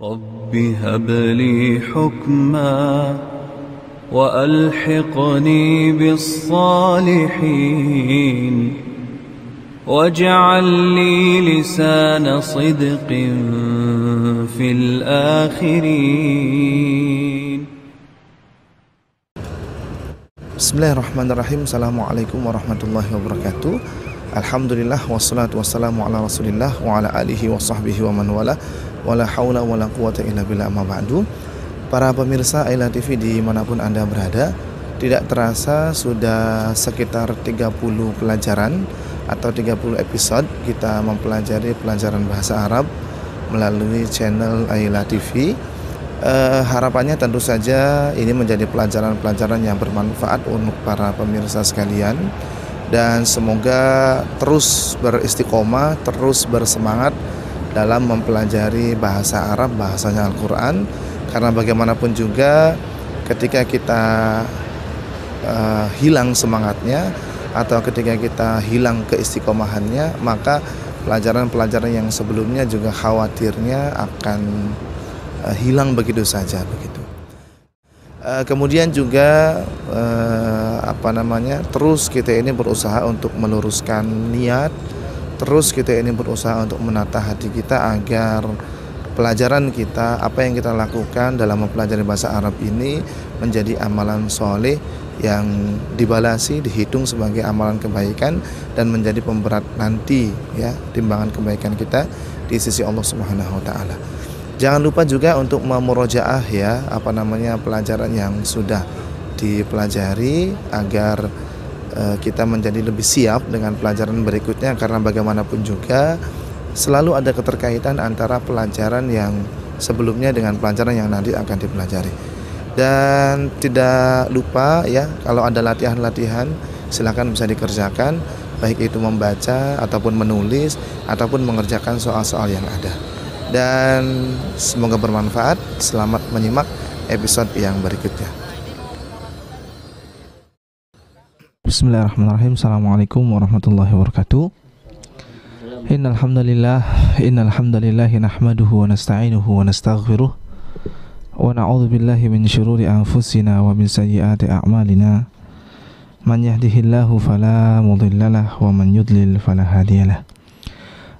رب هب لي حكما وألحقني بالصالحين واجعل لي لسان صدق في الآخرين. Bismillahirrahmanirrahim. Assalamualaikum warahmatullahi wabarakatuh. Alhamdulillah wassalatu wassalamu ala rasulillah wa ala alihi wa sahbihi wa man wala wala haula wala quwata illa billah amma ba'du. Para pemirsa Aila TV dimanapun Anda berada, tidak terasa sudah sekitar 30 pelajaran atau 30 episode kita mempelajari pelajaran bahasa Arab melalui channel Aila TV. Harapannya tentu saja ini menjadi pelajaran-pelajaran yang bermanfaat untuk para pemirsa sekalian, dan semoga terus beristiqomah, terus bersemangat dalam mempelajari bahasa Arab, bahasanya Al-Quran. Karena bagaimanapun juga ketika kita hilang semangatnya atau ketika kita hilang keistiqomahannya, maka pelajaran-pelajaran yang sebelumnya juga khawatirnya akan hilang begitu saja begitu. Kemudian juga terus kita ini berusaha untuk meluruskan niat, terus kita ini berusaha untuk menata hati kita agar pelajaran kita, apa yang kita lakukan dalam mempelajari bahasa Arab ini menjadi amalan soleh yang dibalasi, dihitung sebagai amalan kebaikan dan menjadi pemberat nanti ya timbangan kebaikan kita di sisi Allah Subhanahu wa taala. Jangan lupa juga untuk memurojaah ya pelajaran yang sudah dipelajari agar kita menjadi lebih siap dengan pelajaran berikutnya, karena bagaimanapun juga selalu ada keterkaitan antara pelajaran yang sebelumnya dengan pelajaran yang nanti akan dipelajari. Dan tidak lupa ya, kalau ada latihan-latihan silakan bisa dikerjakan, baik itu membaca ataupun menulis ataupun mengerjakan soal-soal yang ada. Dan semoga bermanfaat. Selamat menyimak episode yang berikutnya. Bismillahirrahmanirrahim. Assalamualaikum warahmatullahi wabarakatuh. Innal hamdalillah nahmaduhu wa nasta'inuhu wa nastaghfiruh wa na'udzu billahi min syururi anfusina wa min sayyiati a'malina. Man yahdihillahu fala mudhillalah wa man yudlil fala hadiyalah.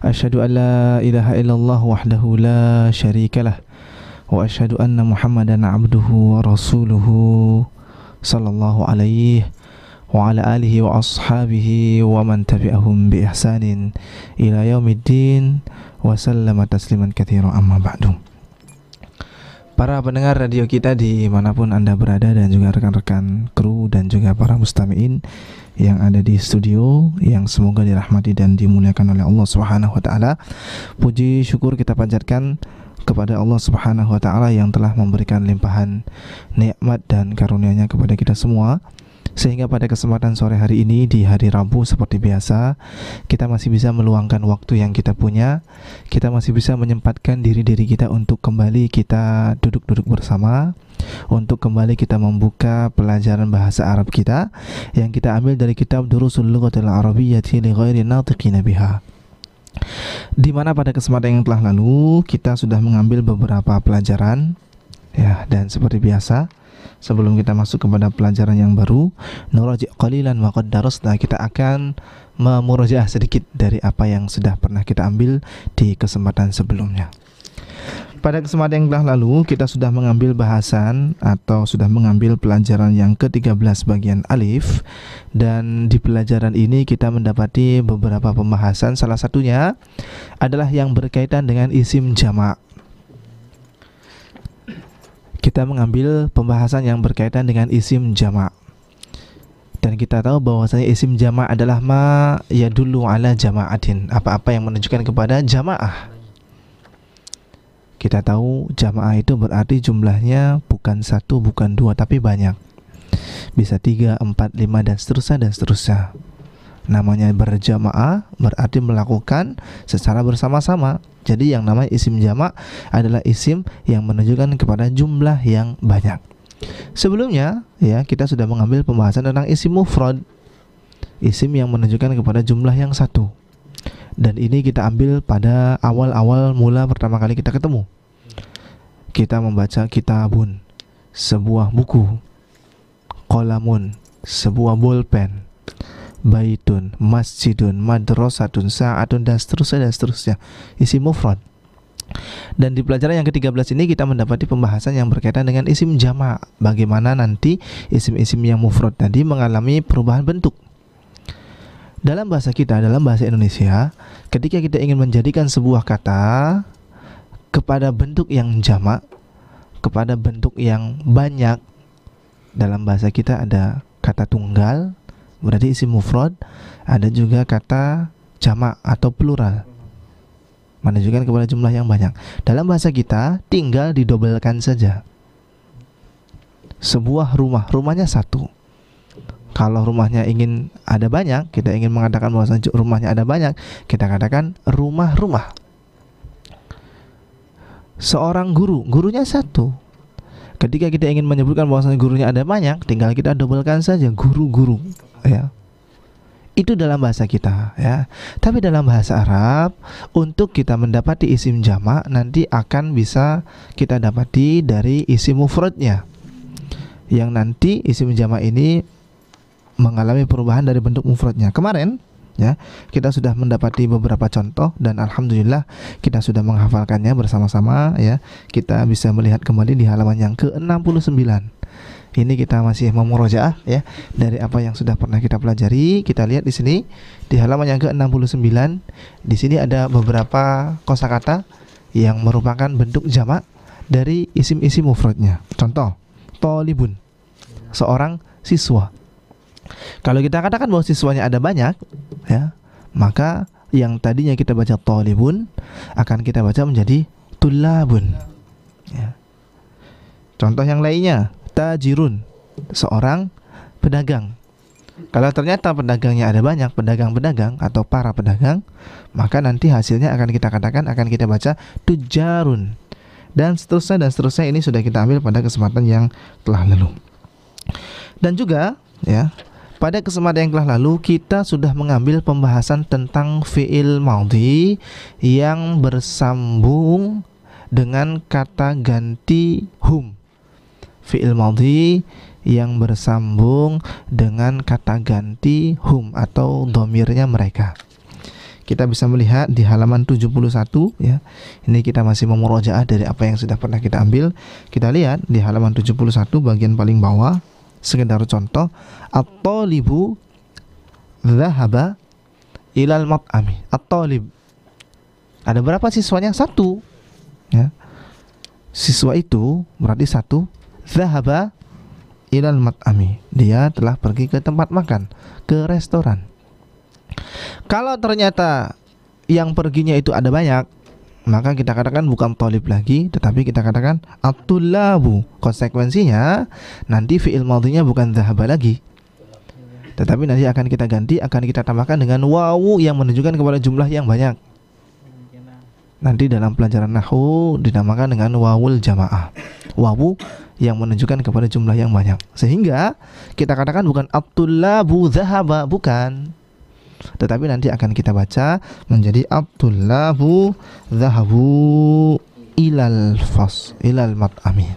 Asyhadu an la ilaha illallah wahdahu la syarikalah wa asyhadu anna Muhammadan abduhu wa rasuluhu sallallahu alaihi wa ala alihi wa ashabihi wa man tabi'ahum bi ihsanin ila yaumiddin wa sallama tasliman katsiran, amma ba'du. Para pendengar radio kita dimanapun Anda berada, dan juga rekan-rekan kru dan juga para mustami'in yang ada di studio, yang semoga dirahmati dan dimuliakan oleh Allah Subhanahu wa taala. Puji syukur kita panjatkan kepada Allah Subhanahu wa taala yang telah memberikan limpahan nikmat dan karunia-Nya kepada kita semua, sehingga pada kesempatan sore hari ini di hari Rabu seperti biasa kita masih bisa meluangkan waktu yang kita punya, kita masih bisa menyempatkan diri kita untuk kembali kita duduk-duduk bersama, untuk kembali kita membuka pelajaran bahasa Arab kita yang kita ambil dari kitab Durusul Lughatil Arabiyyati li ghairi natiqina biha, di mana pada kesempatan yang telah lalu kita sudah mengambil beberapa pelajaran ya. Dan seperti biasa, sebelum kita masuk kepada pelajaran yang baru, nuraji' qalilan wa qad darasna, kita akan memurojaah sedikit dari apa yang sudah pernah kita ambil di kesempatan sebelumnya. Pada kesempatan yang telah lalu kita sudah mengambil bahasan atau sudah mengambil pelajaran yang ke-13 bagian alif, dan di pelajaran ini kita mendapati beberapa pembahasan. Salah satunya adalah yang berkaitan dengan isim jamak. Kita mengambil pembahasan yang berkaitan dengan isim jamak, dan kita tahu bahwasanya isim jamak adalah ma yadullu ala jama'atin, apa-apa yang menunjukkan kepada jamaah. Kita tahu jamaah itu berarti jumlahnya bukan satu, bukan dua, tapi banyak. Bisa 3, 4, 5 dan seterusnya. Namanya berjamaah berarti melakukan secara bersama-sama. Jadi yang namanya isim jamak adalah isim yang menunjukkan kepada jumlah yang banyak. Sebelumnya ya, kita sudah mengambil pembahasan tentang isim mufrad, isim yang menunjukkan kepada jumlah yang satu. Dan ini kita ambil pada awal-awal mula pertama kali kita ketemu. kita membaca kitabun, sebuah buku, qalamun, sebuah bolpen, baitun, masjidun, madrasatun, sa'atun, dan seterusnya, isim mufrad. Dan di pelajaran yang ke-13 ini kita mendapati pembahasan yang berkaitan dengan isim jamak, bagaimana nanti isim-isim yang mufrad tadi mengalami perubahan bentuk. Dalam bahasa kita, dalam bahasa Indonesia, ketika kita ingin menjadikan sebuah kata kepada bentuk yang jamak, kepada bentuk yang banyak, dalam bahasa kita ada kata tunggal, berarti isim mufrad, ada juga kata jamak atau plural, menunjukkan kepada jumlah yang banyak. Dalam bahasa kita tinggal didobelkan saja. Sebuah rumah, rumahnya satu. Kalau rumahnya ingin ada banyak, kita ingin mengatakan bahwa rumahnya ada banyak, kita katakan rumah-rumah. Seorang guru, gurunya satu. Ketika kita ingin menyebutkan bahwa gurunya ada banyak, tinggal kita dobelkan saja, guru-guru, ya. Itu dalam bahasa kita, ya. Tapi dalam bahasa Arab, untuk kita mendapati isim jamak nanti akan bisa kita dapati dari isim mufradnya, yang nanti isim jamak ini mengalami perubahan dari bentuk mufradnya. Kemarin, ya, kita sudah mendapati beberapa contoh dan alhamdulillah kita sudah menghafalkannya bersama-sama, ya. Kita bisa melihat kembali di halaman yang ke-69. Ini kita masih memurojaah, ya, dari apa yang sudah pernah kita pelajari. Kita lihat di sini di halaman yang ke-69. Di sini ada beberapa kosakata yang merupakan bentuk jamak dari isim-isim mufradnya. Contoh, thalibun, seorang siswa. Kalau kita katakan bahwa siswanya ada banyak, ya, maka yang tadinya kita baca thalibun akan kita baca menjadi tullabun, ya. Contoh yang lainnya, tajirun, seorang pedagang. Kalau ternyata pedagangnya ada banyak, pedagang-pedagang atau para pedagang, maka nanti hasilnya akan kita katakan, akan kita baca tujarun, dan seterusnya. Ini sudah kita ambil pada kesempatan yang telah lalu. Dan juga, ya, pada kesempatan yang telah lalu kita sudah mengambil pembahasan tentang fi'il madhi yang bersambung dengan kata ganti hum. Fi'il madhi yang bersambung dengan kata ganti hum atau dhamirnya mereka. Kita bisa melihat di halaman 71, ya. Ini kita masih memurojaah dari apa yang sudah pernah kita ambil. Kita lihat di halaman 71 bagian paling bawah, sekedar contoh, at-thalibu dhahaba ilal mat'ami. At-thalib, ada berapa siswanya? Satu, ya. Siswa itu berarti satu. Dhahaba ilal mat'ami, dia telah pergi ke tempat makan, ke restoran. Kalau ternyata yang perginya itu ada banyak, maka kita katakan bukan thalib lagi, tetapi kita katakan at-tullabu. Konsekuensinya nanti fi'il madhinya bukan dhahaba lagi, tetapi nanti akan kita ganti, akan kita tambahkan dengan wawu yang menunjukkan kepada jumlah yang banyak. Nanti dalam pelajaran nahwu dinamakan dengan wawul jamaah, wawu yang menunjukkan kepada jumlah yang banyak. Sehingga kita katakan bukan at-tullabu dhahaba, bukan, tetapi nanti akan kita baca menjadi at-tullabu dhahabu ilal mat'ami.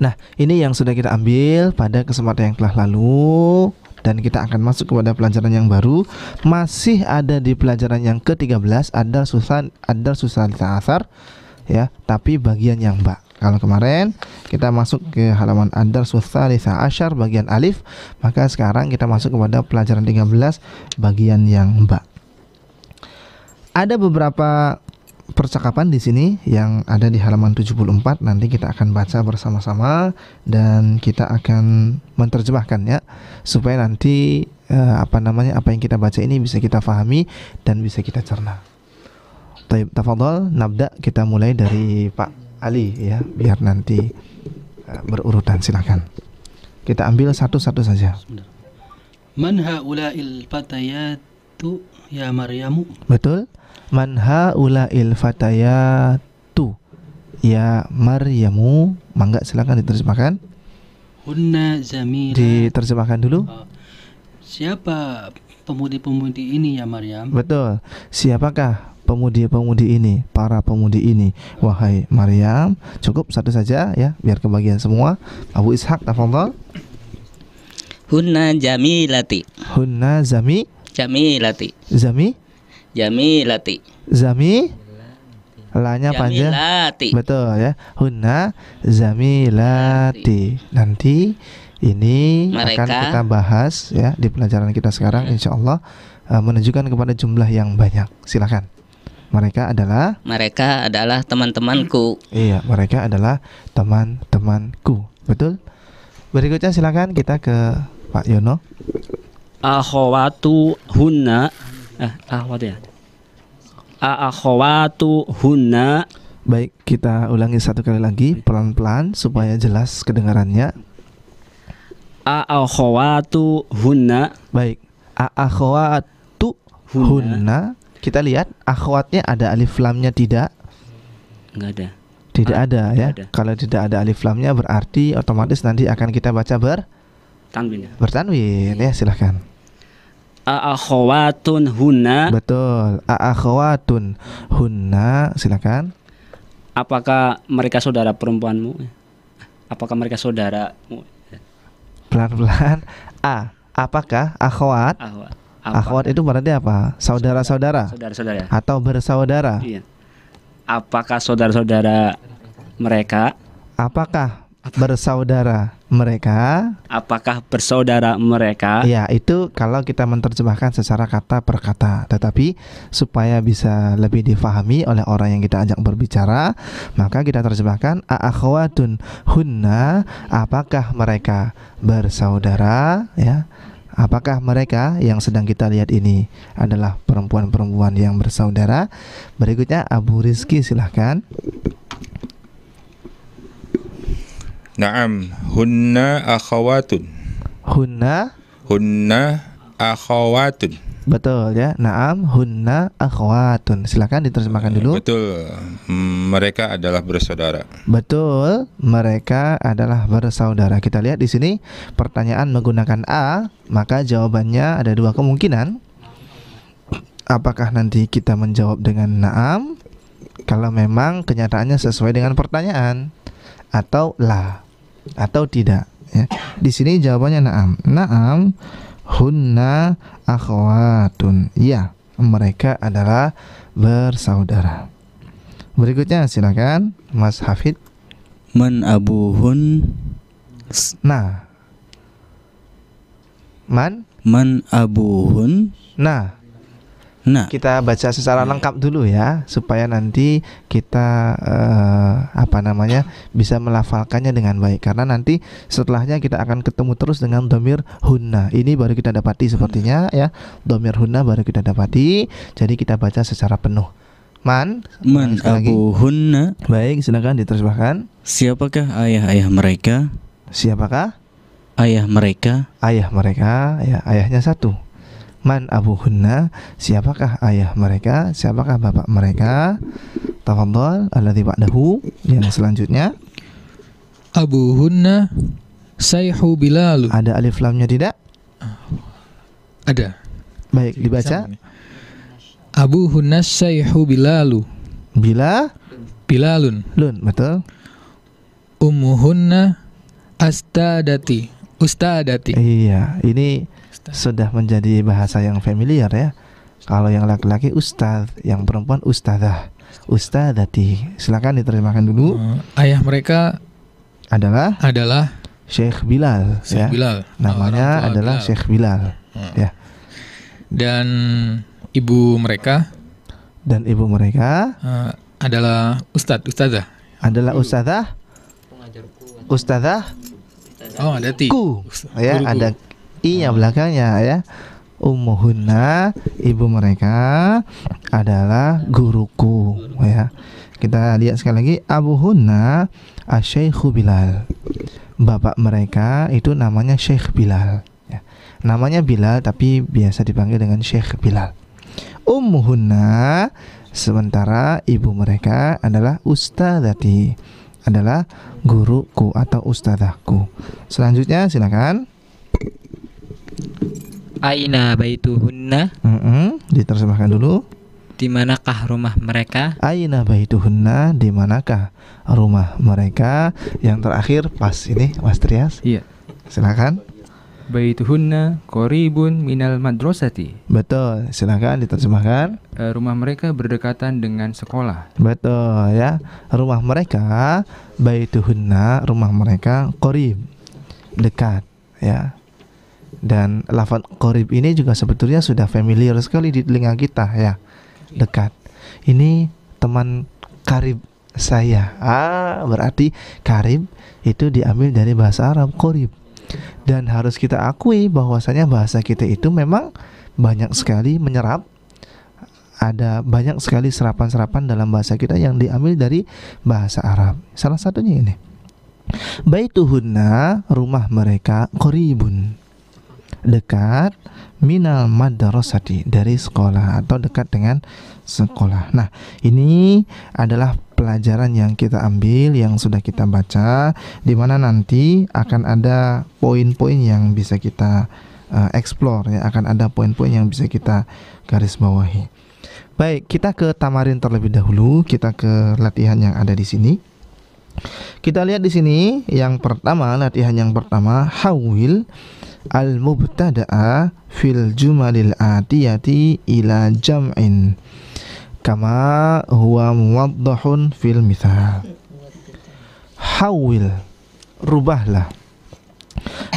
Nah, ini yang sudah kita ambil pada kesempatan yang telah lalu, dan kita akan masuk kepada pelajaran yang baru. Masih ada di pelajaran yang ke-13, ada susah ta'athar, ya, tapi bagian yang ba. Kalau kemarin kita masuk ke halaman ad-darsus tsalitsah asyar bagian alif, maka sekarang kita masuk kepada pelajaran 13 bagian yang ba. Ada beberapa percakapan di sini yang ada di halaman 74, nanti kita akan baca bersama-sama dan kita akan menerjemahkan, ya, supaya nanti apa yang kita baca ini bisa kita fahami dan bisa kita cerna. Baik, tafadhol, nabda, kita mulai dari Pak Ali, ya, biar nanti berurutan, silakan. Kita ambil satu-satu saja. Man haula'il fatayatu ya Maryamu. Betul. Man haula'il fatayatu ya Maryamu. Mangga, silakan diterjemahkan. Hunna zamira. Diterjemahkan dulu. Siapa pemudi-pemudi ini ya Maryam? Betul. Siapakah pemudi-pemudi ini, para pemudi ini, wahai Maryam. Cukup satu saja ya, biar kebagian semua. Abu Ishaq, tafadhol. Hunna jamilati. Hunna Jamilati. Zami lanya panjang. Jamilati. Betul ya. Hunna zamilati. Nanti ini Mereka. akan kita bahas ya di pelajaran kita sekarang, insyaallah menunjukkan kepada jumlah yang banyak. Silakan. Mereka adalah teman-temanku. Iya, mereka adalah teman-temanku. Betul. Berikutnya silakan kita ke Pak Yono. Akhawatu hunna akhawatu hunna. Baik, kita ulangi satu kali lagi pelan-pelan supaya jelas kedengarannya. Akhawatu hunna. Baik, akhawatu hunna. Kita lihat akhwatnya ada alif lamnya tidak? Enggak ada. Tidak ada ya. ada. Kalau tidak ada alif lamnya berarti otomatis nanti akan kita baca Tanwin. bertanwin ya, silahkan. Akhawatun hunna. Betul. Akhwatun hunna, silakan. Apakah mereka saudara perempuanmu? Apakah mereka saudaramu? Pelan-pelan. Apakah akhwat? Akhwat itu berarti apa? Saudara-saudara Saudara-saudara. atau bersaudara? Iya. Apakah saudara-saudara mereka? Apakah bersaudara mereka? Apakah bersaudara mereka? Ya, itu kalau kita menerjemahkan secara kata per kata. Tetapi supaya bisa lebih difahami oleh orang yang kita ajak berbicara, maka kita terjemahkan akhwatun hunna, apakah mereka bersaudara ya? Apakah mereka yang sedang kita lihat ini adalah perempuan-perempuan yang bersaudara? Berikutnya Abu Rizki, silahkan. Naam, hunna akhawatun. Hunna, Akhawatun. betul ya. Naam, hunna akhwatun. Silakan diterjemahkan dulu. Betul. Mereka adalah bersaudara. Betul, mereka adalah bersaudara. Kita lihat di sini pertanyaan menggunakan a, maka jawabannya ada dua kemungkinan. Apakah nanti kita menjawab dengan naam kalau memang kenyataannya sesuai dengan pertanyaan, atau la, atau tidak ya. Di sini jawabannya naam. Naam, hunna akhwatun. Ya, mereka adalah bersaudara. Berikutnya silakan Mas Hafid. Man abuhun. Nah. Man Abuhun. Nah, Nah, kita baca secara lengkap dulu ya, supaya nanti kita bisa melafalkannya dengan baik. Karena nanti setelahnya kita akan ketemu terus dengan dhamir hunna. Ini baru kita dapati sepertinya ya, dhamir hunna baru kita dapati. Jadi kita baca secara penuh. Man sekali lagi. abuhunna. Baik, silakan diterjemahkan. Siapakah ayah-ayah mereka? Siapakah Ayah mereka. ayah mereka? Ya, ayahnya satu. Man abuhunna, siapakah ayah mereka? Siapakah bapak mereka? Tafadhal alladzi ba'dahu, yang selanjutnya. Abuhunna Sayhu Bilalu. Ada alif lamnya tidak? Ada. Baik, dibaca. Abuhunna Sayhu Bilalu. Bilalun. Lun, betul. Ummuhunna Ustadati. Iya, ini sudah menjadi bahasa yang familiar ya. Kalau yang laki-laki ustaz, yang perempuan ustadzah, ustadzati. Silakan diterjemahkan dulu. Ayah mereka adalah Syekh Bilal. Syekh Bilal. Namanya adalah Bilal. Syekh Bilal. Ya. Dan ibu mereka adalah ustadzah. Ustadzah. Oh, ada ti. Ya, Guruku. ada i-nya belakangnya ya. Ummuhunna, ibu mereka adalah guruku ya. Kita lihat sekali lagi, abuhunna asy-Syaikhu Bilal. Bapak mereka itu namanya Syekh Bilal ya. Namanya Bilal tapi biasa dipanggil dengan Syekh Bilal. Ummuhunna, sementara ibu mereka adalah ustadzati, adalah guruku atau ustadzahku. Selanjutnya silakan. Aina baituhunna. Diterjemahkan dulu. Di manakah rumah mereka? Aina baituhunna, di manakah rumah mereka? Yang terakhir pas ini Mas Trias. Iya. Silakan. Baituhunna qaribun minal madrasati. Betul, silakan diterjemahkan. Rumah mereka berdekatan dengan sekolah. Betul ya. Rumah mereka, baituhunna, rumah mereka, qarib, dekat ya. Dan lafaz qarib ini juga sebetulnya sudah familiar sekali di telinga kita ya. Dekat. Ini teman karib saya. Berarti karib itu diambil dari bahasa Arab qarib. Dan harus kita akui bahwasanya bahasa kita itu memang banyak sekali menyerap. Ada banyak sekali serapan-serapan dalam bahasa kita yang diambil dari bahasa Arab. Salah satunya ini. Baituhunna, rumah mereka, qaribun, dekat, minal madrasati, dari sekolah atau dekat dengan sekolah. Nah, ini adalah pelajaran yang kita ambil, yang sudah kita baca, di mana nanti akan ada poin-poin yang bisa kita explore ya, akan ada poin-poin yang bisa kita garis bawahi. Baik, kita ke tamarin terlebih dahulu, kita ke latihan yang ada di sini. Kita lihat di sini yang pertama, latihan yang pertama, hawil al-mubtada'a fil jumalil atiyati ila jam'in kama huwa muwaddahun fil mithal. Hawil, rubahlah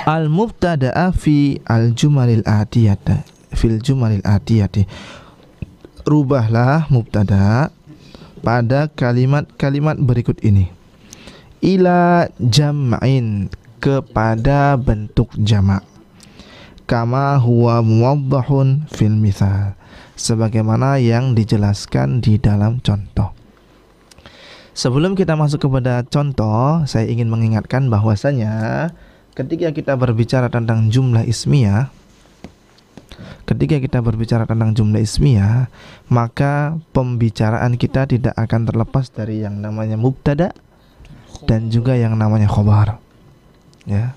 al-mubtada'a fi al-jumalil atiyati, fil jumalil atiyati. Rubahlah mubtada pada kalimat-kalimat berikut ini. Ila jam'in, kepada bentuk jamak. Kama huwa muwaddahun fil mithal, sebagaimana yang dijelaskan di dalam contoh. Sebelum kita masuk kepada contoh, saya ingin mengingatkan bahwasanya ketika kita berbicara tentang jumlah ismiyah, maka pembicaraan kita tidak akan terlepas dari yang namanya mubtada dan juga yang namanya khobar. Ya.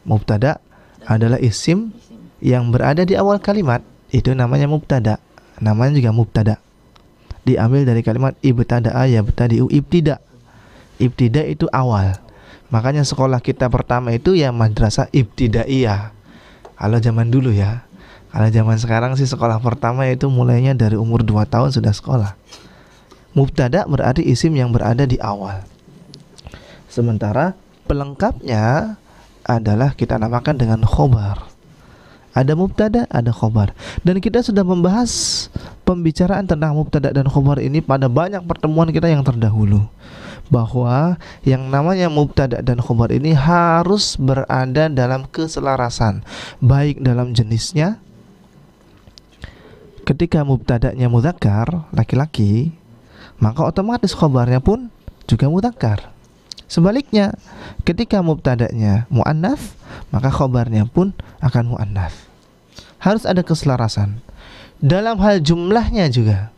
Mubtada adalah isim yang berada di awal kalimat, itu namanya mubtada. Namanya juga mubtada. Diambil dari kalimat ibtada'a yabtadi'u, ibtida. Ibtida itu awal. Makanya sekolah kita pertama itu ya madrasah ibtidaiyah. Kalau zaman dulu ya. Kalau zaman sekarang sih sekolah pertama itu mulainya dari umur 2 tahun sudah sekolah. Mubtada berarti isim yang berada di awal. Sementara pelengkapnya adalah kita namakan dengan khobar. Ada mubtada, ada khobar. Dan kita sudah membahas pembicaraan tentang mubtada dan khobar ini pada banyak pertemuan kita yang terdahulu, bahwa yang namanya mubtada dan khobar ini harus berada dalam keselarasan, baik dalam jenisnya. Ketika mubtadanya mudzakkar, laki-laki, maka otomatis khobarnya pun juga mudzakkar. Sebaliknya, ketika mubtada'nya muannats, maka khobarnya pun akan muannats. Harus ada keselarasan. Dalam hal jumlahnya juga.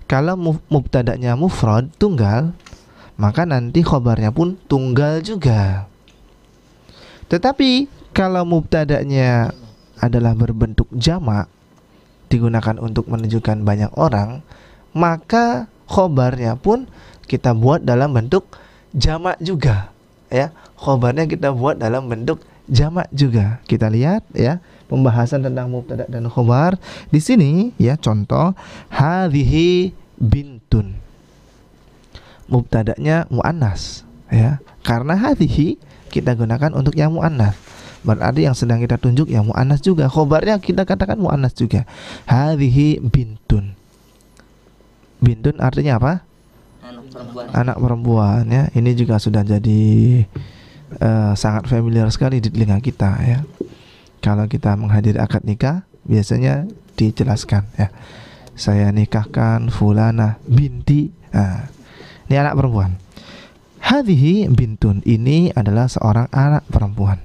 Kalau mubtada'nya mufrad, tunggal, maka nanti khobarnya pun tunggal juga. Tetapi kalau mubtada'nya adalah berbentuk jamak, digunakan untuk menunjukkan banyak orang, maka khobarnya pun kita buat dalam bentuk jamak juga ya. Khobarnya kita buat dalam bentuk jamak juga. Kita lihat ya pembahasan tentang mubtada dan khobar di sini ya. Contoh, hadhihi bintun, mubtadanya muannas ya, karena hadhihi kita gunakan untuk yang muannas, berarti yang sedang kita tunjuk yang muannas juga. Khobarnya kita katakan muannas juga. Hadhihi bintun. Bintun artinya apa? Anak perempuan ya. Ini juga sudah jadi sangat familiar sekali di telinga kita ya. Kalau kita menghadiri akad nikah biasanya dijelaskan ya, saya nikahkan fulana binti. Ini anak perempuan. Hadhihi bintun, ini adalah seorang anak perempuan.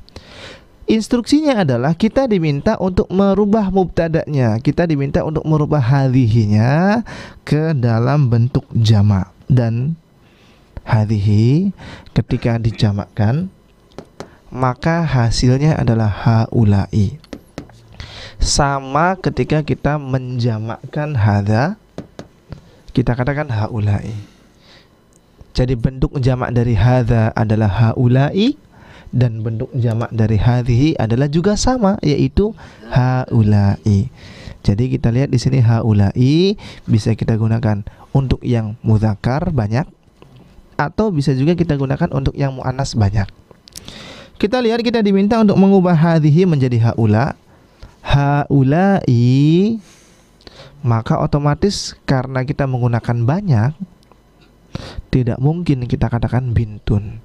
Instruksinya adalah kita diminta untuk merubah mubtada'nya, kita diminta untuk merubah hadhihinya ke dalam bentuk jamak. Dan hadhihi ketika dijamakkan, maka hasilnya adalah haulai. Sama ketika kita menjamakkan hadza kita katakan haulai. Jadi bentuk jamak dari hadza adalah haulai, dan bentuk jamak dari hadhihi adalah juga sama, yaitu haulai. Jadi kita lihat di sini haulai bisa kita gunakan untuk yang mudzakkar banyak, atau bisa juga kita gunakan untuk yang muannas banyak. Kita lihat, kita diminta untuk mengubah hadhihi menjadi haula. Haulai, maka otomatis karena kita menggunakan banyak, tidak mungkin kita katakan bintun,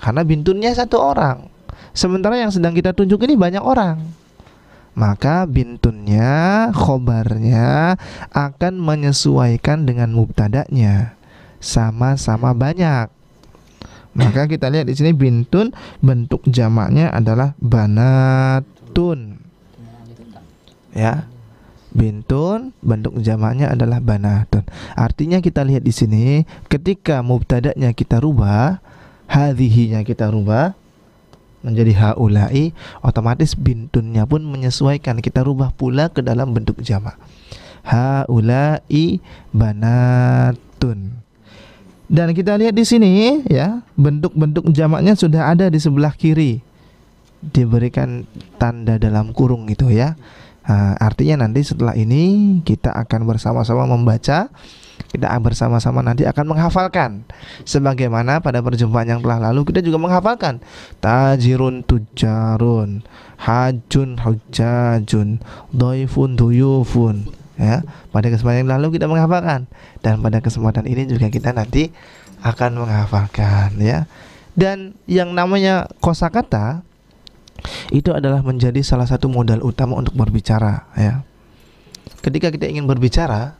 karena bintunnya satu orang, sementara yang sedang kita tunjuk ini banyak orang. Maka bintunnya, khobarnya akan menyesuaikan dengan mubtada'nya, sama-sama banyak. Maka kita lihat di sini bintun bentuk jamaknya adalah banatun. Ya. Bintun bentuk jamaknya adalah banatun. Artinya kita lihat di sini, ketika mubtada'nya kita rubah, hadhihi-nya kita rubah menjadi haulai, otomatis bintunnya pun menyesuaikan, kita rubah pula ke dalam bentuk jamak. Haulai banatun. Dan kita lihat di sini ya, bentuk-bentuk jamaknya sudah ada di sebelah kiri, diberikan tanda dalam kurung gitu ya. Artinya nanti setelah ini kita akan bersama-sama membaca, kita bersama-sama nanti akan menghafalkan. Sebagaimana pada perjumpaan yang telah lalu kita juga menghafalkan tajirun tujarun, hajun hujajun, doifun duyufun. Ya, pada kesempatan yang lalu kita menghafalkan, dan pada kesempatan ini juga kita nanti akan menghafalkan ya. Dan yang namanya kosakata itu adalah menjadi salah satu modal utama untuk berbicara ya. Ketika kita ingin berbicara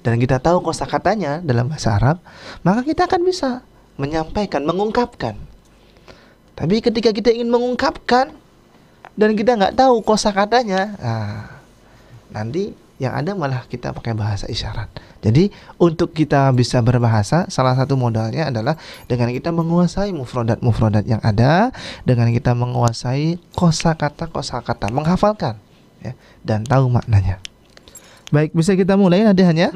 dan kita tahu kosakatanya dalam bahasa Arab, maka kita akan bisa menyampaikan, mengungkapkan. Tapi ketika kita ingin mengungkapkan dan kita nggak tahu kosakatanya, nanti yang ada malah kita pakai bahasa isyarat. Jadi untuk kita bisa berbahasa, salah satu modalnya adalah dengan kita menguasai mufradat-mufradat yang ada, dengan kita menguasai kosakata-kosakata, menghafalkan ya, dan tahu maknanya. Baik, bisa kita mulai latihannya?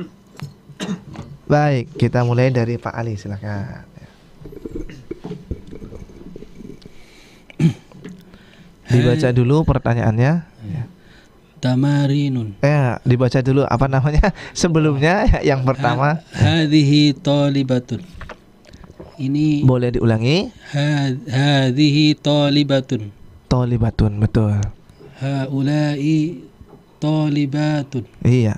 Baik, kita mulai dari Pak Ali, silakan. Dibaca dulu pertanyaannya ya. Tamarinun. Dibaca dulu apa namanya sebelumnya yang pertama. Hadhihi talibatun. Ini boleh diulangi. Hadhihi talibatun. Talibatun, betul. Haulai talibatun. Iya.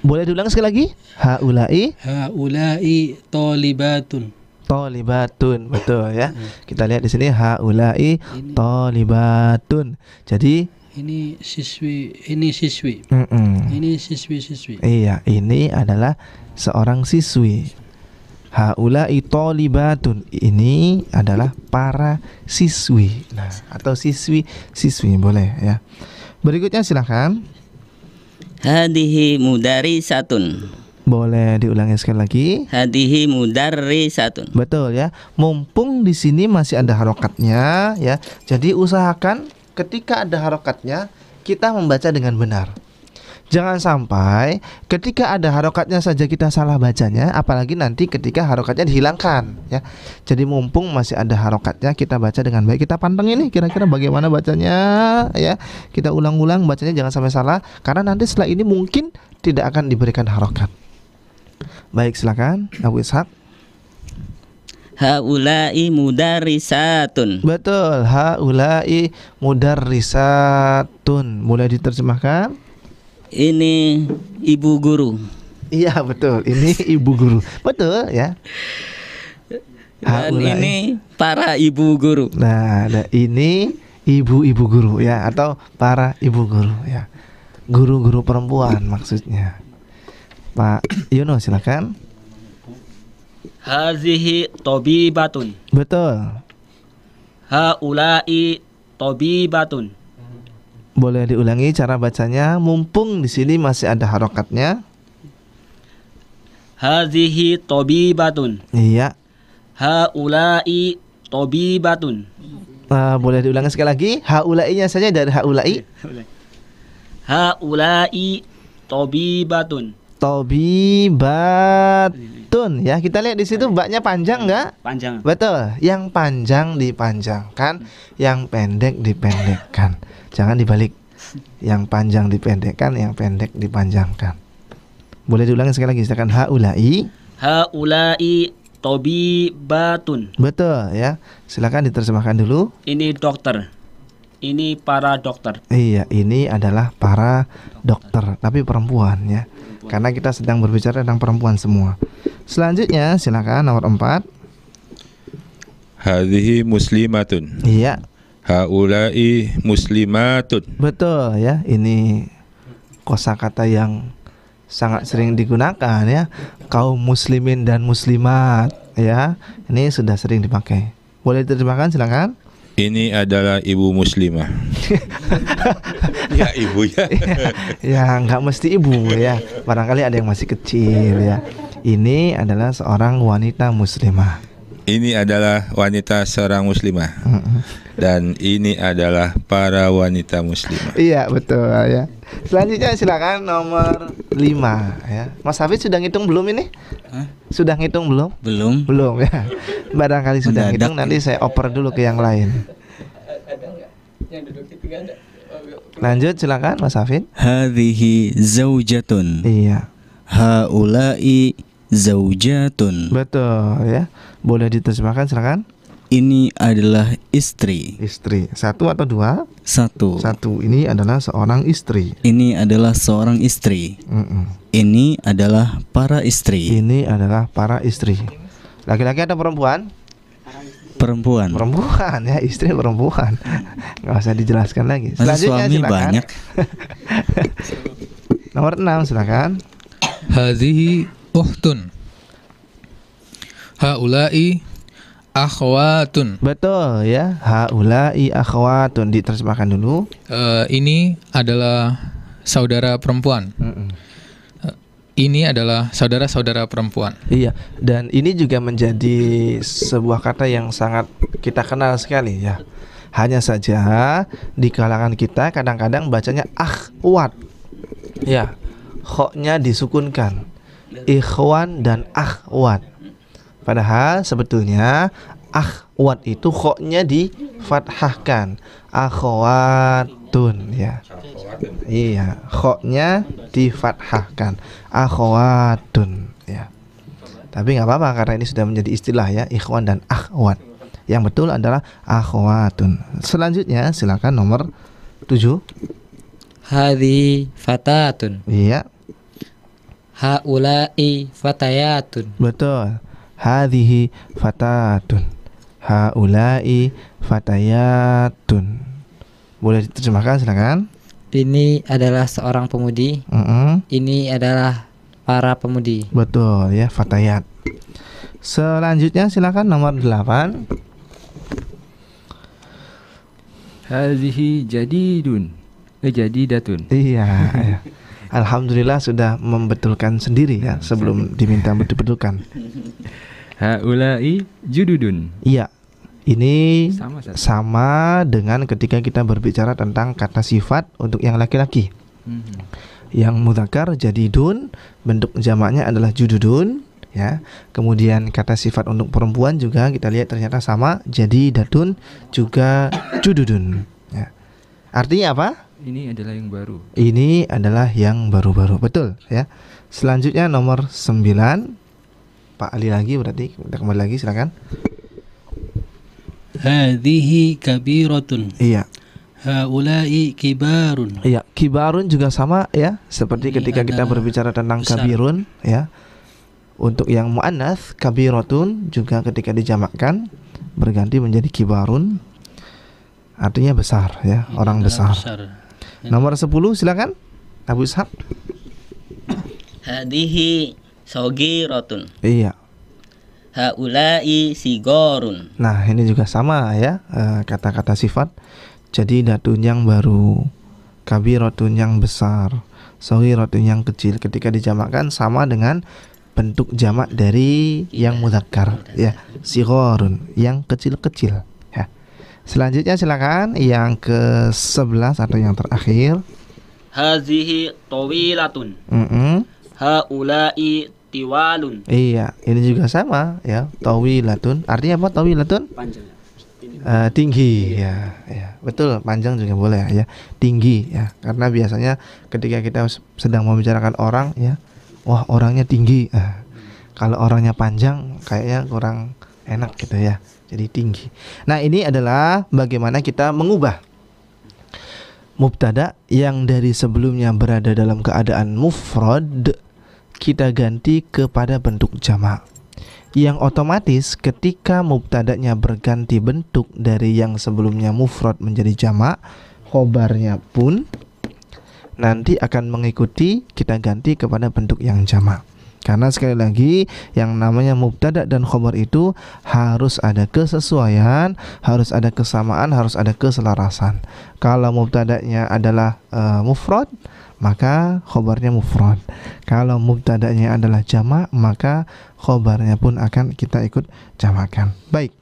Boleh diulang sekali lagi? Haulai talibatun. Talibatun, betul ya. Kita lihat di sini haulai talibatun. Jadi ini siswi. Ini siswi. Iya, ini adalah seorang siswi. Haulai thalibatun, ini adalah para siswi. Nah, atau siswi boleh ya. Berikutnya silakan. Hadhihi mudarisatun. Boleh diulangi sekali lagi. Hadhihi mudarisatun. Betul ya. Mumpung di sini masih ada harokatnya ya. Jadi usahakan ketika ada harokatnya, kita membaca dengan benar. Jangan sampai ketika ada harokatnya saja kita salah bacanya, apalagi nanti ketika harokatnya dihilangkan ya. Jadi mumpung masih ada harokatnya, kita baca dengan baik. Kita panteng ini kira-kira bagaimana bacanya ya. Kita ulang-ulang bacanya, jangan sampai salah, karena nanti setelah ini mungkin tidak akan diberikan harokat. Baik, silakan Abu Ishaq. Haulai mudarisatun. Betul, haulai mudarisatun. Mulai diterjemahkan. Ini ibu guru. Iya, betul. Ini ibu guru. Betul ya. Dan ini para ibu guru. Nah, ini ibu-ibu guru ya, atau para ibu guru ya. Guru-guru perempuan maksudnya. Pak Yono, silakan. Hazihi tabibatun. Betul. Haulai tabibatun. Boleh diulangi cara bacanya, mumpung di sini masih ada harokatnya. Hazihi tabibatun. Iya. Haulai tabibatun. Boleh diulangi sekali lagi. Haulai-nya saja dari haulai. Haulai tabibatun. Tobibatun ya. Kita lihat di situ baknya panjang enggak? Panjang. Betul. Yang panjang dipanjangkan, yang pendek dipendekkan. Jangan dibalik. Yang panjang dipendekkan, yang pendek dipanjangkan. Boleh diulangi sekali lagi, silakan. Haulai tobibatun. Betul ya. Silakan diterjemahkan dulu. Ini dokter. Ini para dokter. Iya, ini adalah para dokter, tapi perempuan ya. Karena kita sedang berbicara tentang perempuan semua. Selanjutnya silakan nomor 4. Hadhihi muslimatun. Iya. Haulai muslimatun. Betul ya. Ini kosakata yang sangat sering digunakan ya. Kaum muslimin dan muslimat ya. Ini sudah sering dipakai. Boleh diterjemahkan silakan. Ini adalah ibu muslimah. Ya ibu ya. Ya nggak mesti ibu ya. Barangkali ada yang masih kecil ya. Ini adalah seorang wanita muslimah. Ini adalah wanita seorang muslimah. Dan ini adalah para wanita muslimah. Iya betul ya. Selanjutnya silakan nomor 5 ya. Mas Hafid sudah ngitung belum ini? Sudah ngitung belum? Belum ya. Barangkali sudah ngitung, nanti saya oper dulu ke yang lain. Lanjut silakan Mas Hafid. Hadhihi zaujatun. Iya. Haulai zaujatun. Betul ya. Boleh diterjemahkan silakan. Ini adalah istri. Istri. 1 atau 2? 1. 1. Ini adalah seorang istri. Ini adalah seorang istri. Ini adalah para istri. Ini adalah para istri. Laki-laki atau perempuan? Perempuan. Perempuan ya, istri perempuan. Nggak usah dijelaskan lagi. Selanjutnya suami silakan. banyak. Nomor 6 silakan. Hadhihi uhtun. Haulai akhwatun. Betul ya. Haulai akhwatun. Diterjemahkan dulu. Ini adalah saudara perempuan. Ini adalah saudara-saudara perempuan. Iya. Dan ini juga menjadi sebuah kata yang sangat kita kenal sekali ya. Hanya saja di kalangan kita kadang-kadang bacanya akhwat. Ya. Khoknya disukunkan. Ikhwan dan akhwat. Padahal sebetulnya akhwat itu khoknya difathahkan. Akhwatun ya. Iya, khoknya difathahkan. Akhwatun ya. Tapi nggak apa-apa karena ini sudah menjadi istilah ya, ikhwan dan akhwat. Yang betul adalah akhwatun. Selanjutnya silakan nomor 7. Hadhihi fatatun. Iya. Haulai fatayatun. Betul. Hadhihi fatatun. Haulai fatayatun. Boleh diterjemahkan silakan. Ini adalah seorang pemudi. Ini adalah para pemudi. Betul ya, fatayat. Selanjutnya silakan nomor 8. Hadhihi jadidun. Jadidatun. Iya ya. Alhamdulillah sudah membetulkan sendiri ya sebelum diminta betulkan. Haulai jududun. Iya. Ini sama dengan ketika kita berbicara tentang kata sifat untuk yang laki-laki. Yang mudzakkar jadidun, bentuk jamaknya adalah jududun ya. Kemudian kata sifat untuk perempuan juga kita lihat ternyata sama, jadidatun juga jududun ya. Artinya apa? Ini adalah yang baru. Ini adalah yang baru-baru. Betul ya. Selanjutnya nomor 9. Pak Ali lagi berarti. Kita kembali lagi silakan. Hadhihi kabiratun. Iya. Haulai kibarun. Iya, kibarun juga sama ya, seperti ketika kita berbicara tentang besar. Kabirun ya. Untuk yang muannats kabiratun juga ketika dijamakkan berganti menjadi kibarun. Artinya besar ya, orang besar. Nomor 10 silakan. Abu Ishaq. Hadhihi sagiratun. Iya. Haulai sigorun. Nah ini juga sama ya, kata-kata sifat. Jadi datun yang baru, kabiratun yang besar, sagiratun yang kecil. Ketika dijamakkan sama dengan bentuk jamak dari yang mudzakkar ya, sigorun yang kecil-kecil ya. Selanjutnya silakan yang ke-11 atau yang terakhir. Hazihi tawilatun. Haula'i tiwalun. Iya, ini juga sama ya. Tawilatun. Artinya apa tawilatun? Panjang. Tinggi ya, ya. Betul, panjang juga boleh ya. Tinggi ya. Karena biasanya ketika kita sedang membicarakan orang ya, wah orangnya tinggi. Kalau orangnya panjang kayaknya kurang enak gitu ya. Jadi tinggi. Nah, ini adalah bagaimana kita mengubah mubtada yang dari sebelumnya berada dalam keadaan mufrad, kita ganti kepada bentuk jamak. Yang otomatis ketika mubtadanya berganti bentuk dari yang sebelumnya mufrad menjadi jamak, khobarnya pun nanti akan mengikuti kita ganti kepada bentuk yang jamak. Karena sekali lagi yang namanya mubtada dan khobar itu harus ada kesesuaian, harus ada kesamaan, harus ada keselarasan. Kalau mubtadanya adalah mufrad, maka khobarnya mufrad. Kalau mubtadanya adalah jamak, maka khobarnya pun akan kita ikut jamakan. Baik,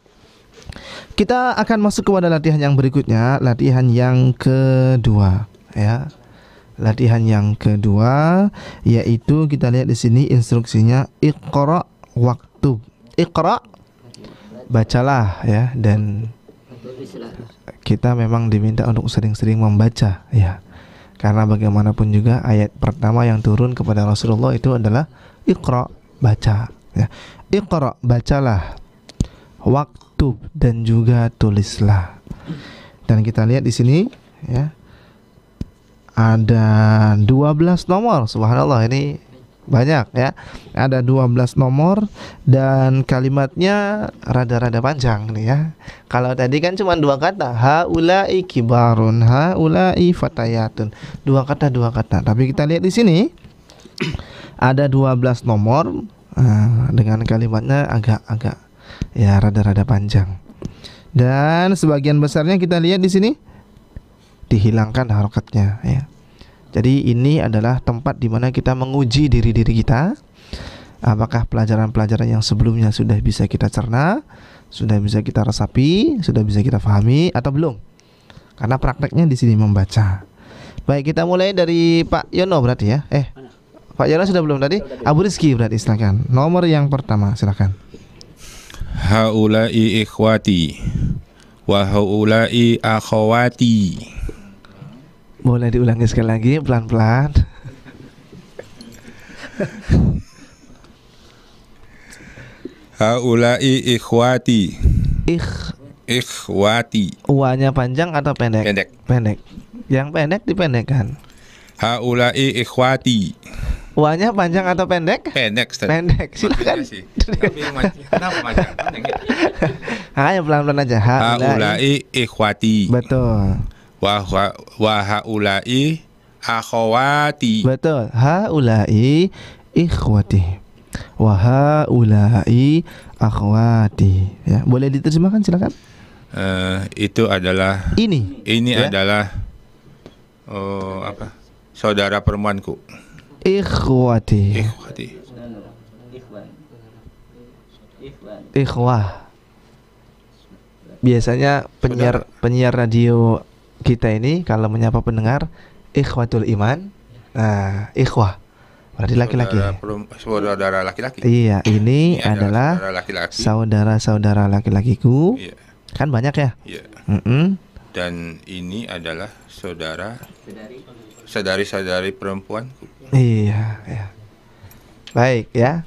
kita akan masuk kepada latihan yang berikutnya, latihan yang kedua ya. Latihan yang kedua yaitu kita lihat di sini instruksinya, iqra waktub. Iqra, bacalah ya, dan kita memang diminta untuk sering-sering membaca ya. Karena bagaimanapun juga ayat pertama yang turun kepada Rasulullah itu adalah iqra, baca ya. Iqra, bacalah, waktub, dan juga tulislah. Dan kita lihat di sini ya, ada 12 nomor. Subhanallah, ini banyak ya. Ada 12 nomor dan kalimatnya rada-rada panjang nih ya. Kalau tadi kan cuma 2 kata, haula'i kibarun, haula'i fatayatun. 2 kata. Tapi kita lihat di sini ada 12 nomor dengan kalimatnya agak ya rada-rada panjang. Dan sebagian besarnya kita lihat di sini dihilangkan harokatnya ya. Jadi ini adalah tempat di mana kita menguji diri kita, apakah pelajaran-pelajaran yang sebelumnya sudah bisa kita cerna, sudah bisa kita resapi, sudah bisa kita pahami atau belum. Karena prakteknya di sini membaca. Baik, kita mulai dari Pak Yono berarti ya. Pak Yono sudah belum tadi? Abu Rizki berarti, silakan. Nomor yang pertama, silakan. Haula'i ikhwati wa haula'i akhawati. Boleh diulangi sekali lagi pelan-pelan. Haula'i ikhwati. Ikhwati. Uanya panjang atau pendek? Pendek. Pendek. Yang pendek dipendekkan. Haula'i ikhwati. Uanya panjang atau pendek? Pendek, Ustaz. Pendek, silakan. Tapi kenapa panjang? Ayo pelan-pelan aja. Haula'i ikhwati. Betul. Wa haula'i akhawati. Betul. Haula'i ikhwati. Wa haula'i akhwati. Ya, boleh diterjemahkan silakan. Itu adalah ini ya? Adalah apa? Saudara perempuanku. Ikhwati. Ikhwah. Biasanya penyiar radio kita ini kalau menyapa pendengar ikhwatul iman. Nah, ikhwah berarti laki-laki. Saudara laki-laki. Iya, ini adalah saudara-saudara laki-lakiku. Iya. Kan banyak ya? Iya. Dan ini adalah saudari-saudari perempuanku. Iya, ya. Baik ya.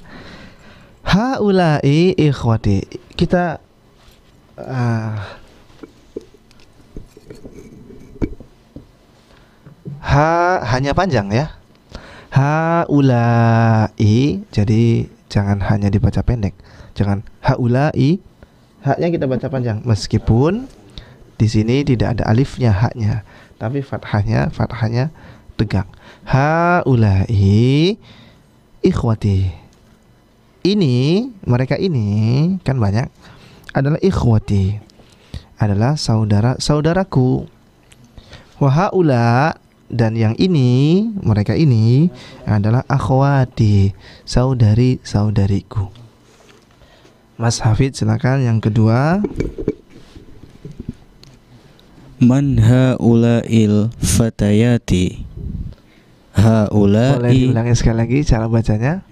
Haula'i ikhwati. Kita hanya panjang ya. Haula'i, jadi jangan hanya dibaca pendek. Jangan haula'i, haknya kita baca panjang meskipun di sini tidak ada alifnya haknya, tapi fathahnya tegak. Haula'i ikhwati. Ini, mereka ini kan banyak, adalah ikhwati, adalah saudara-saudaraku. Wa haula, dan yang ini, mereka ini adalah akhwati, saudari-saudariku. Mas Hafid silakan yang kedua. Man haula'il fatayati. Boleh haula'i. diulangi sekali lagi cara bacanya?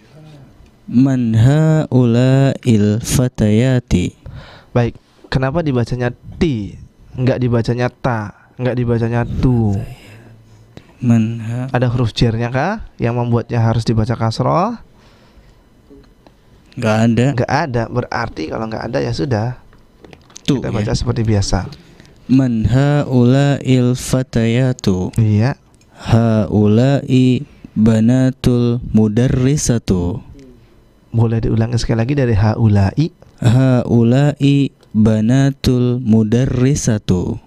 Man haula'il fatayati. Baik, kenapa dibacanya ti, enggak dibacanya ta, enggak dibacanya tu? Man Ada huruf jernya kah yang membuatnya harus dibaca kasroh? Enggak ada. Enggak ada, berarti kalau enggak ada ya sudah. Tu, Kita baca ya. seperti biasa. Man haula'il fatayatu. Iya. Haula'i banatul mudarrisatu. Boleh diulangi sekali lagi dari haula'i. Haula'i banatul mudarrisatu.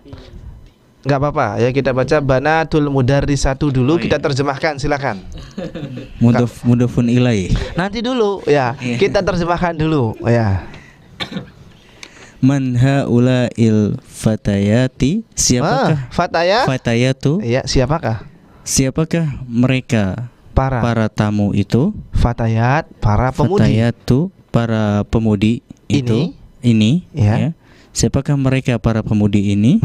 Enggak apa-apa ya, kita baca banatul mudarrisatu dulu, kita terjemahkan, silakan. Mudafun ilaih. Nanti dulu ya, kita terjemahkan dulu ya. Man haula'il fatayati. Siapakah fatayatu? Iya, siapakah? Siapakah mereka? Para tamu itu. Fatayat, para pemudi. Fatayatu, para pemudi itu. Ini ya. Siapakah mereka para pemudi ini?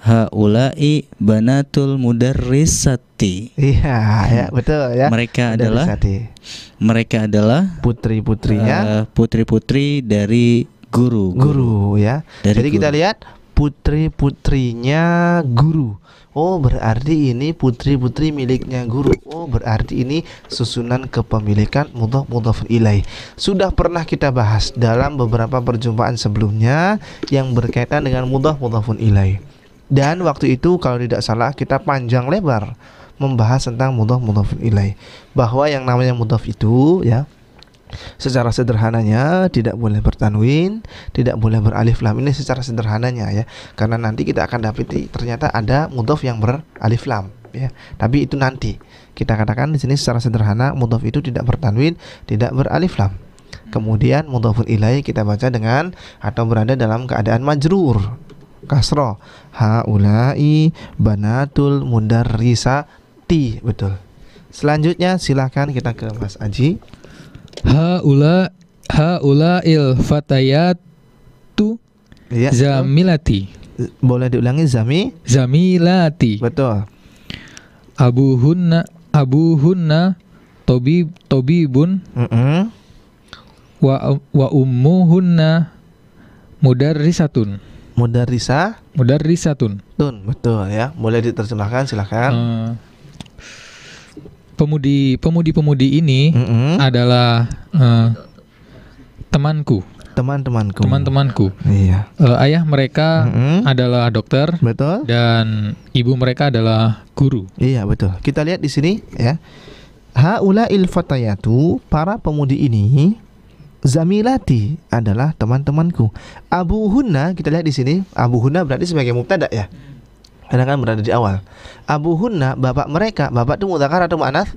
Haula'i banatul mudarrisati. Iya, ya, betul ya. Mereka adalah putri-putrinya, putri-putri dari guru ya. Jadi kita lihat putri-putrinya guru. Oh, berarti ini putri-putri miliknya guru. Oh, berarti ini susunan kepemilikan mudhaf ilaih. Sudah pernah kita bahas dalam beberapa perjumpaan sebelumnya yang berkaitan dengan mudhafun ilaih. Dan waktu itu kalau tidak salah kita panjang lebar membahas tentang mudhafun ilaih, bahwa yang namanya mudhaf itu ya, secara sederhananya tidak boleh bertanwin, tidak boleh beralif lam. Ini secara sederhananya ya, karena nanti kita akan dapati ternyata ada mudhaf yang beralif lam ya. Tapi itu nanti kita katakan di sini secara sederhana mudhaf itu tidak bertanwin, tidak beralif lam. Kemudian mudhafun ilaih kita baca dengan atau berada dalam keadaan majrur, kasroh. Haula'i banatul mudarrisati. Betul. Selanjutnya silakan kita ke Mas Aji. Haula'il fatayatu zamilati. Boleh diulangi zamilati. Betul. Abuhunna tobibun wa ummuhunna mudarrisatun. Mudarrisatun. Betul ya. Boleh diterjemahkan, silakan. Pemudi ini adalah teman-temanku. Iya. Ayah mereka adalah dokter. Betul. Dan ibu mereka adalah guru. Iya, betul. Kita lihat di sini ya. Haula'il fatayatu, para pemudi ini, zamilati adalah teman-temanku. Abuhunna, kita lihat di sini, abuhunna berarti sebagai mubtada ya. Karena kan berada di awal. Abuhunna, bapak mereka. Bapak itu mudzakkar atau muannats?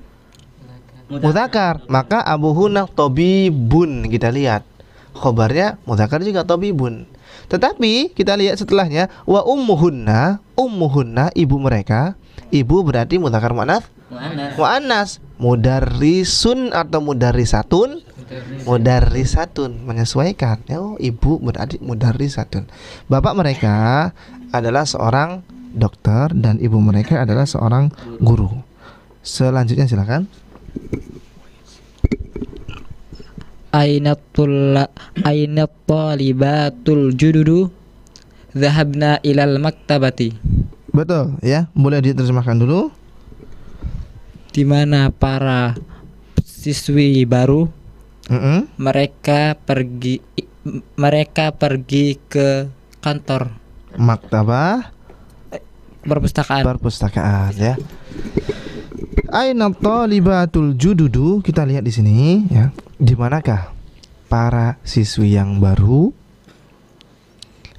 Mudzakkar. Maka abuhunna tobibun, kita lihat. Khobarnya mudzakkar juga tobibun. Tetapi kita lihat setelahnya wa ummuhunna, ibu mereka. Ibu berarti mudzakkar muannats? Muannats. Mudarrisun atau mudarrisatun? Mudarrisatun, menyesuaikan. Oh, ibu berarti mudarrisatun. Bapak mereka adalah seorang dokter dan ibu mereka adalah seorang guru. Selanjutnya silakan. Ainat talibatul jududu dhahabna ilal maktabati. Betul ya, boleh diterjemahkan dulu. Di mana para siswi baru mereka pergi ke kantor maktabah, perpustakaan ya. Aina talibatul jududu, kita lihat di sini ya. Di manakah para siswi yang baru?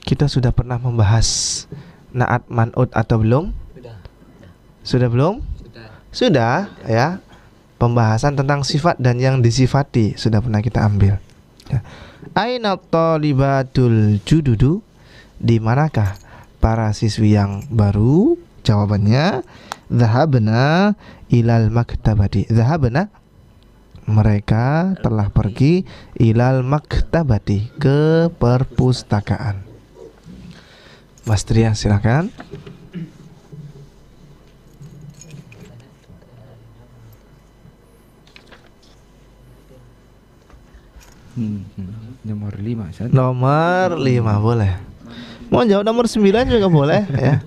Kita sudah pernah membahas naat man'ut atau belum? Sudah belum? Sudah ya. Pembahasan tentang sifat dan yang disifati sudah pernah kita ambil ya. Aina talibatul jududu, di manakah para siswi yang baru? Jawabannya dhahabna ilal maktabati. Dhahabna, mereka telah pergi, ilal maktabati, ke perpustakaan. Mas Tria silakan. Nomor 5 Ustaz. Nomor 5 boleh. Mau jawab nomor 9 juga boleh ya.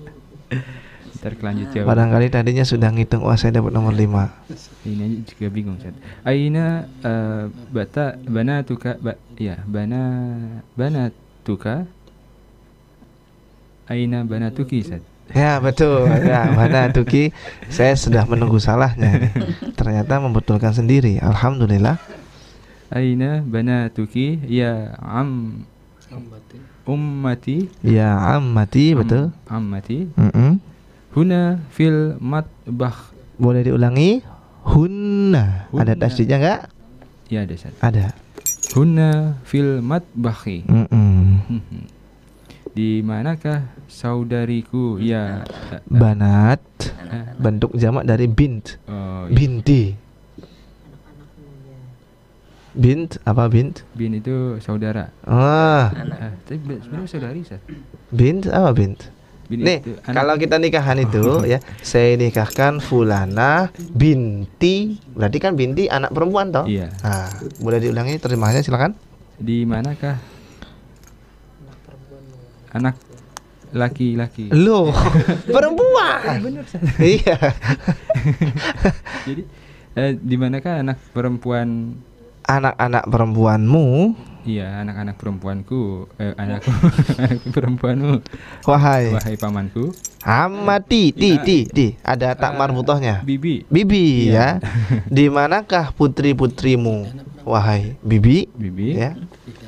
Ntar kelanjut jawab. Barangkali tadinya sudah ngitung, wah saya dapat nomor 5. Ini aja juga bingung Ustaz. Aina banatuka banatuka. Aina banatuki Ustaz. Ya betul ya, banatuki. Saya sudah menunggu salahnya. Ternyata membetulkan sendiri. Alhamdulillah. Aina banatuki ya ummati. Ya ammati, betul. Ammati. Huna fil matbakh. Boleh diulangi? Hunna. Ada tasdidnya enggak? Ya ada Ustaz. Ada. Huna fil matbakhi. Di manakah saudariku? Ya banat. Bentuk jamak dari bint. Binti. Bint apa bint? Bint itu saudara. Tapi sebenarnya saudari Ustaz. Bint apa bint? Nih, kalau kita nikahan itu ya, saya nikahkan fulana binti, berarti kan binti anak perempuan toh? Iya. Nah, boleh diulangi terjemahannya silakan. Di manakah anak laki-laki? Loh, perempuan. Benar Ustaz. Iya. Jadi di manakah anak perempuan? Anak-anak perempuanmu. Iya, anak-anak perempuanku, anakku, anak perempuanmu. Wahai pamanku. Amati, ti. Ada tak marbutohnya. Bibi. Bibi ya. Di manakah putri-putrimu? Wahai bibi. Bibi. Ya.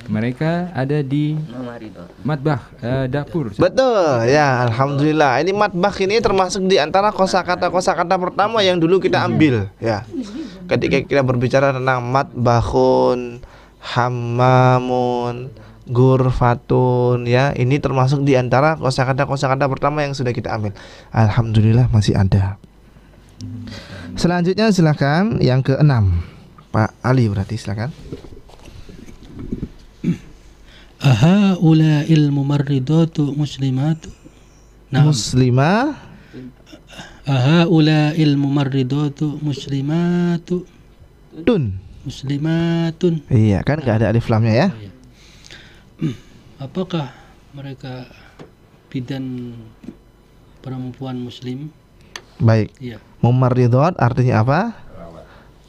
Mereka ada di matbakh, dapur. Betul ya, alhamdulillah. Ini matbakh ini termasuk di antara kosakata pertama yang dulu kita ambil ya. Ketika kita berbicara tentang matbakhun, hammamun, gurfatun ya, ini termasuk di antara kosakata pertama yang sudah kita ambil. Alhamdulillah masih ada. Selanjutnya silakan yang ke-6. Pak Ali berarti silakan. Ahaula'il mumarridatu muslimatu. Muslimah. Ahaula'il mumarridatu muslimatu. Muslimatun. Iya, kan enggak ada alif lamnya ya. Apakah mereka bidan perempuan muslim? Baik. Iya. Mumarridhat artinya apa?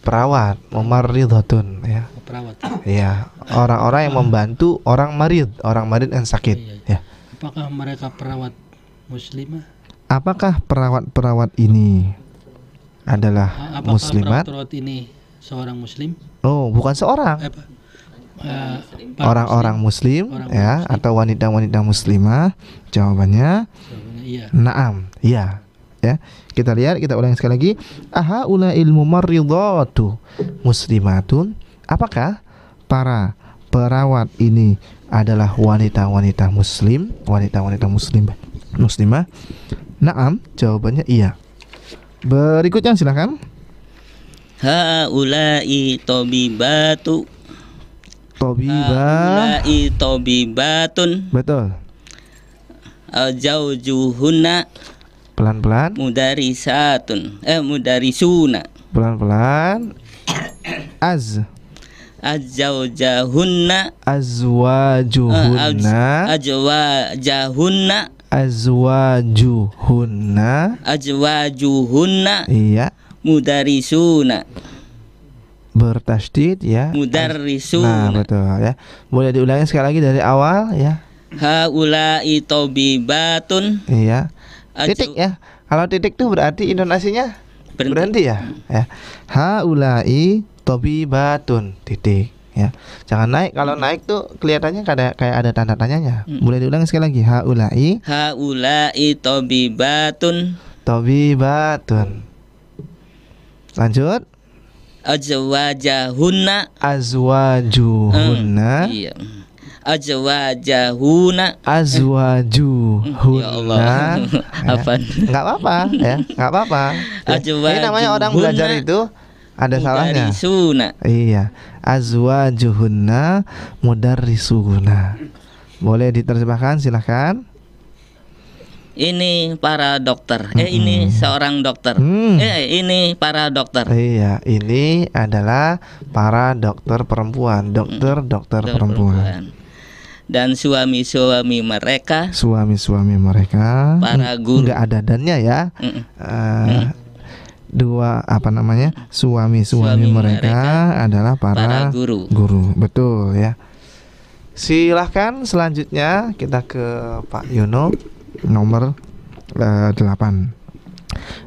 Perawat. Mumarridhatun ya. Perawat. Iya, orang-orang yang membantu orang marid yang sakit. Ya. Apakah mereka perawat muslimah? Apakah perawat ini adalah muslimat? Apakah perawat ini seorang muslim? Oh, bukan seorang. Orang-orang muslim ya, atau wanita-wanita muslimah. Jawabannya iya. Naam, iya. Ya. Kita lihat, kita ulangi sekali lagi. Ahaula'il mumarridatu muslimatun. Apakah para perawat ini adalah wanita-wanita muslim, wanita-wanita muslimah? Naam, jawabannya iya. Berikutnya silakan. Haula'i tobibatu. Haula'i tobibatun. Betul. Jaujuhunna. Pelan-pelan. Mudarisuna. Pelan-pelan. Azwajuhunna. Azwajuhunna. Iya. Mudarisuna. Bertasydid ya. Mudarrisuna. Nah, betul ya. Boleh diulangi sekali lagi dari awal ya. Haula'i tobibatun. Iya. Titik ya. Kalau titik tuh berarti intonasinya berhenti ya. Ya. Haula'i tobibatun. Titik ya. Jangan naik. Kalau naik tuh kelihatannya kayak ada tanda tanyanya. Boleh diulangi sekali lagi. Haula'i tobibatun. Lanjut. Azwajuhunna. Iya. Azwajuhunna. Ya Allah. Apa? Enggak apa-apa ya, enggak apa-apa. Ini namanya orang belajar itu ada salahnya. Iya. Azwajuhunna mudarrisuna. Boleh diterjemahkan silakan. ini para dokter. Ini seorang dokter. Ini para dokter. Iya, ini adalah para dokter perempuan, dokter perempuan. Dan suami-suami mereka. Suami-suami mereka. Para guru. Enggak ada dannya ya. Dua suami-suami mereka adalah para guru. Betul ya. Silahkan selanjutnya kita ke Pak Yono, nomor 8.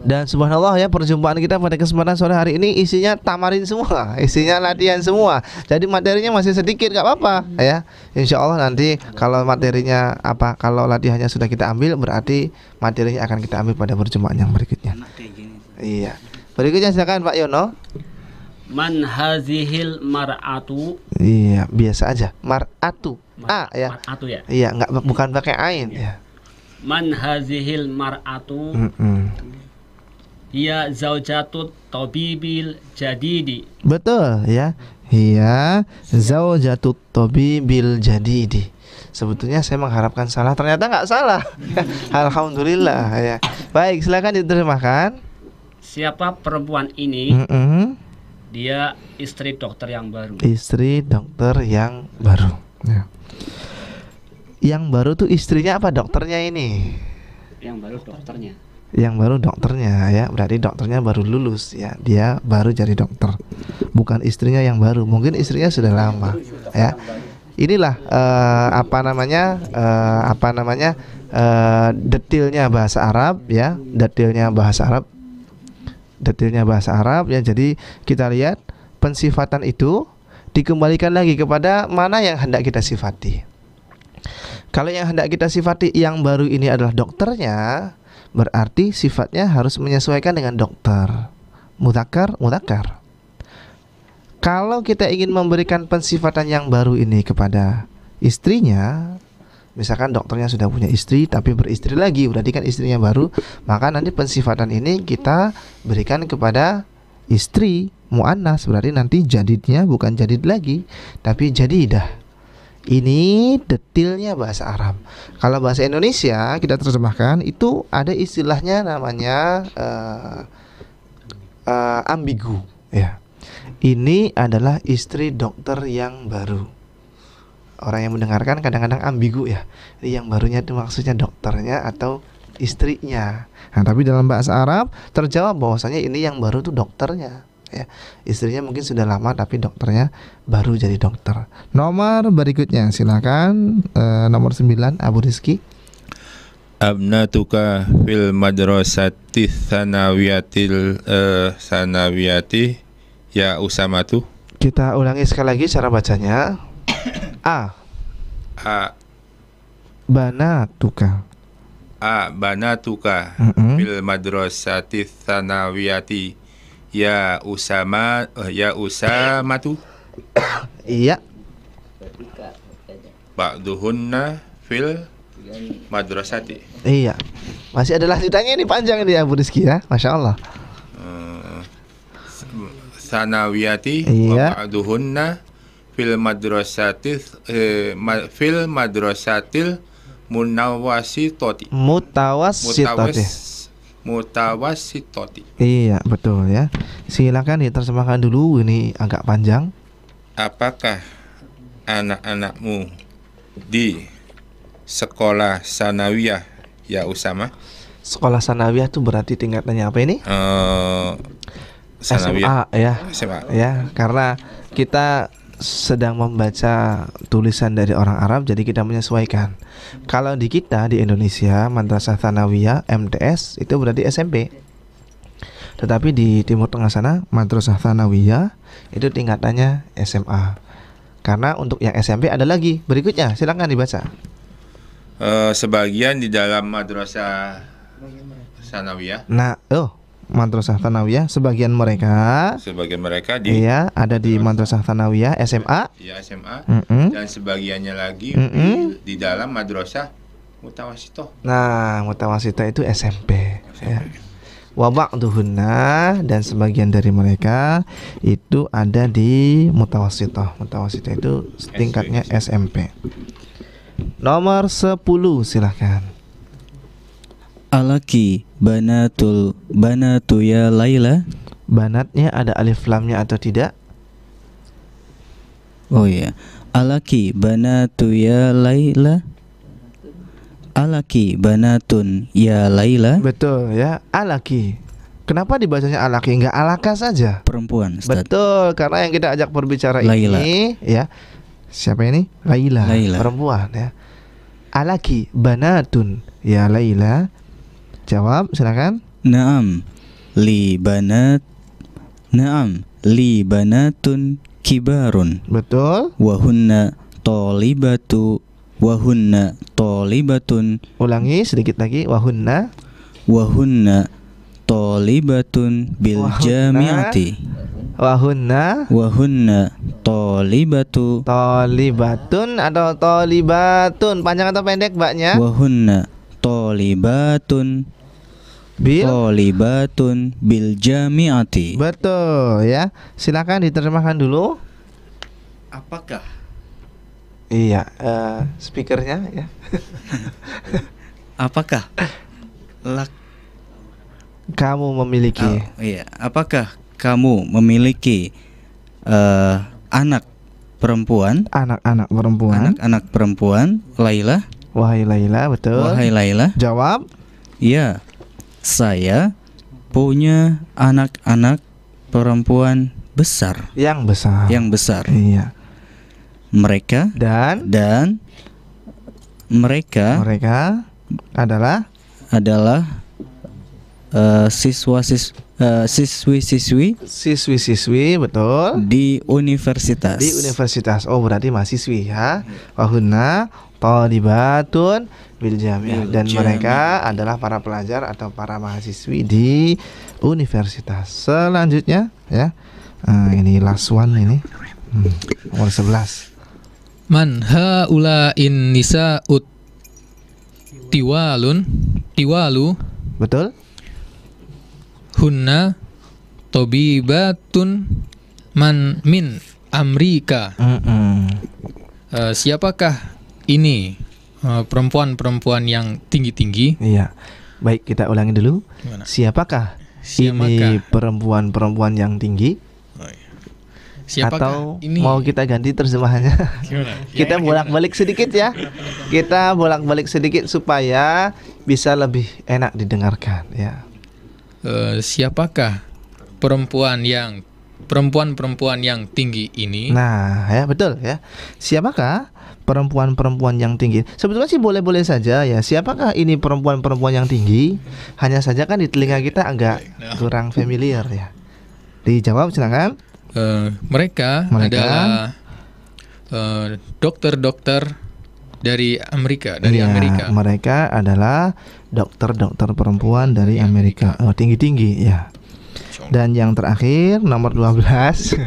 Dan subhanallah ya, perjumpaan kita pada kesempatan sore hari ini isinya tamarin semua, isinya latihan semua. Jadi materinya masih sedikit, gak apa-apa ya. Insya Allah nanti kalau materinya kalau latihannya sudah kita ambil, berarti materinya akan kita ambil pada perjumpaan yang berikutnya. Iya. Berikutnya silakan Pak Yono. Man hazihil mar'atu. Iya, biasa aja. Mar'atu. Ya. Mar'atu ya. Iya, bukan pakai ain ya. Man hazihil mar'atu. Hiya zaujatut tabibil jadidi. Betul ya. Hiya zaujatut tabibil jadidi. Sebetulnya saya mengharapkan salah, ternyata nggak salah. Alhamdulillah ya. Baik, silakan diterjemahkan. Siapa perempuan ini? Dia istri dokter yang baru. Istri dokter yang baru. Ya. Yang baru tuh istrinya apa dokternya ini? Yang baru dokternya. Yang baru dokternya ya. Berarti dokternya baru lulus ya. Dia baru jadi dokter. Bukan istrinya yang baru. Mungkin istrinya sudah lama ya. Inilah detailnya bahasa Arab ya. Detailnya bahasa Arab ya. Jadi kita lihat pensifatan itu dikembalikan lagi kepada mana yang hendak kita sifati. Kalau yang hendak kita sifati yang baru ini adalah dokternya, berarti sifatnya harus menyesuaikan dengan dokter. Mudzakkar. Kalau kita ingin memberikan pensifatan yang baru ini kepada istrinya, misalkan dokternya sudah punya istri tapi beristri lagi, berarti kan istrinya baru, maka nanti pensifatan ini kita berikan kepada istri muannas, berarti nanti jadidnya bukan jadid lagi tapi jadidah. Ini detailnya bahasa Arab. Kalau bahasa Indonesia kita terjemahkan itu ada istilahnya namanya ambigu ya. Ini adalah istri dokter yang baru. Orang yang mendengarkan kadang-kadang ambigu ya. Yang barunya itu maksudnya dokternya atau istrinya. Nah, tapi dalam bahasa Arab terjawab bahwasanya ini yang baru itu dokternya ya. Istrinya mungkin sudah lama tapi dokternya baru jadi dokter. Nomor berikutnya silakan nomor 9 Abu Rizki. Abnatuka fil madrasati sanawiyati ya Usamatu. Kita ulangi sekali lagi cara bacanya. Banatuka fil madrasati sanawiyati ya Usamatu. Iya. Ba'duhunna fil madrasati. Iya. Masih ada lanjutannya, ini panjang ini Abu Rizki ya. Masya Allah. Sanawiyati iya. Wa ba'duhunna fil madrasatil mutawassitati. Iya, betul ya. Silakan diterjemahkan dulu, ini agak panjang. Apakah anak-anakmu di sekolah sanawiyah ya Usama? Sekolah sanawiyah itu berarti tingkatannya apa ini? Sanawiyah. SMA ya. SMA. Ya, karena kita sedang membaca tulisan dari orang Arab, jadi kita menyesuaikan. Kalau di kita di Indonesia Madrasah Tsanawiyah MTS itu berarti SMP. Tetapi di Timur Tengah sana Madrasah Tsanawiyah itu tingkatannya SMA. Karena untuk yang SMP ada lagi berikutnya, silakan dibaca. Sebagian di dalam Madrasah Tsanawiyah. Madrasah Tsanawiyah sebagian mereka di iya, ada di Madrasah Tsanawiyah SMA. Ya, SMA. Dan sebagiannya lagi di dalam Madrasah Mutawassithah. Nah, Mutawassithah itu SMP ya. Wa ba'duhunna, dan sebagian dari mereka itu ada di Mutawassithah. Mutawassithah itu tingkatnya SMP. Nomor 10 silakan. alaki banatu ya Laila. Banatnya ada alif lamnya atau tidak? Oh ya, alaki banatu ya Laila. Alaki banatun ya Laila. Betul ya, alaki. Kenapa dibacanya alaki, enggak alaka saja? Perempuan, Ustaz. Betul, karena yang kita ajak berbicara Laila. ini ya. Siapa ini? Laila. Perempuan ya. Alaki banatun ya Laila. Jawab silakan. Naam li banatun kibarun. Betul. Wahunna tolibatun. Ulangi sedikit lagi. Wahunna tolibatun bil jami'ati. Wahunna tolibatun atau tolibatun, panjang atau pendek mbaknya? Wahunna tolibatun bil jami'ati. Betul ya. Silakan diterjemahkan dulu. Apakah? Iya, speakernya ya. Apakah kamu memiliki? Iya, apakah kamu memiliki anak perempuan? Anak-anak perempuan. Laila. Wahai Laila, betul. Wahai Laila. Jawab. Ya, saya punya anak-anak perempuan besar. Yang besar. Iya. Mereka dan mereka adalah siswi-siswi, betul, di universitas. Oh, berarti mahasiswi ya. Wahunna thalibatun bil jami'ah, dan mereka adalah para pelajar atau para mahasiswi di universitas. Selanjutnya ya. Ini last one ini. Nomor 11. Man haula'in nisa'ut tiwalu. Betul. Hunna tobibatun min Amerika. Siapakah ini perempuan-perempuan yang tinggi-tinggi? Iya. Baik, kita ulangi dulu. Siapakah ini perempuan-perempuan yang tinggi? Siapakah atau ini? Mau kita ganti terjemahannya? Kita bolak-balik sedikit ya. Kita bolak-balik sedikit supaya bisa lebih enak didengarkan ya. Siapakah perempuan yang tinggi ini? Nah, ya betul ya. Siapakah perempuan-perempuan yang tinggi? Sebetulnya sih boleh-boleh saja ya. Siapakah ini perempuan-perempuan yang tinggi? Hanya saja kan di telinga kita agak kurang familiar ya. Dijawab silakan. Mereka adalah dokter-dokter dari Amerika. Amerika. Mereka adalah dokter-dokter perempuan dari Amerika. Tinggi-tinggi ya. Dan yang terakhir nomor 12.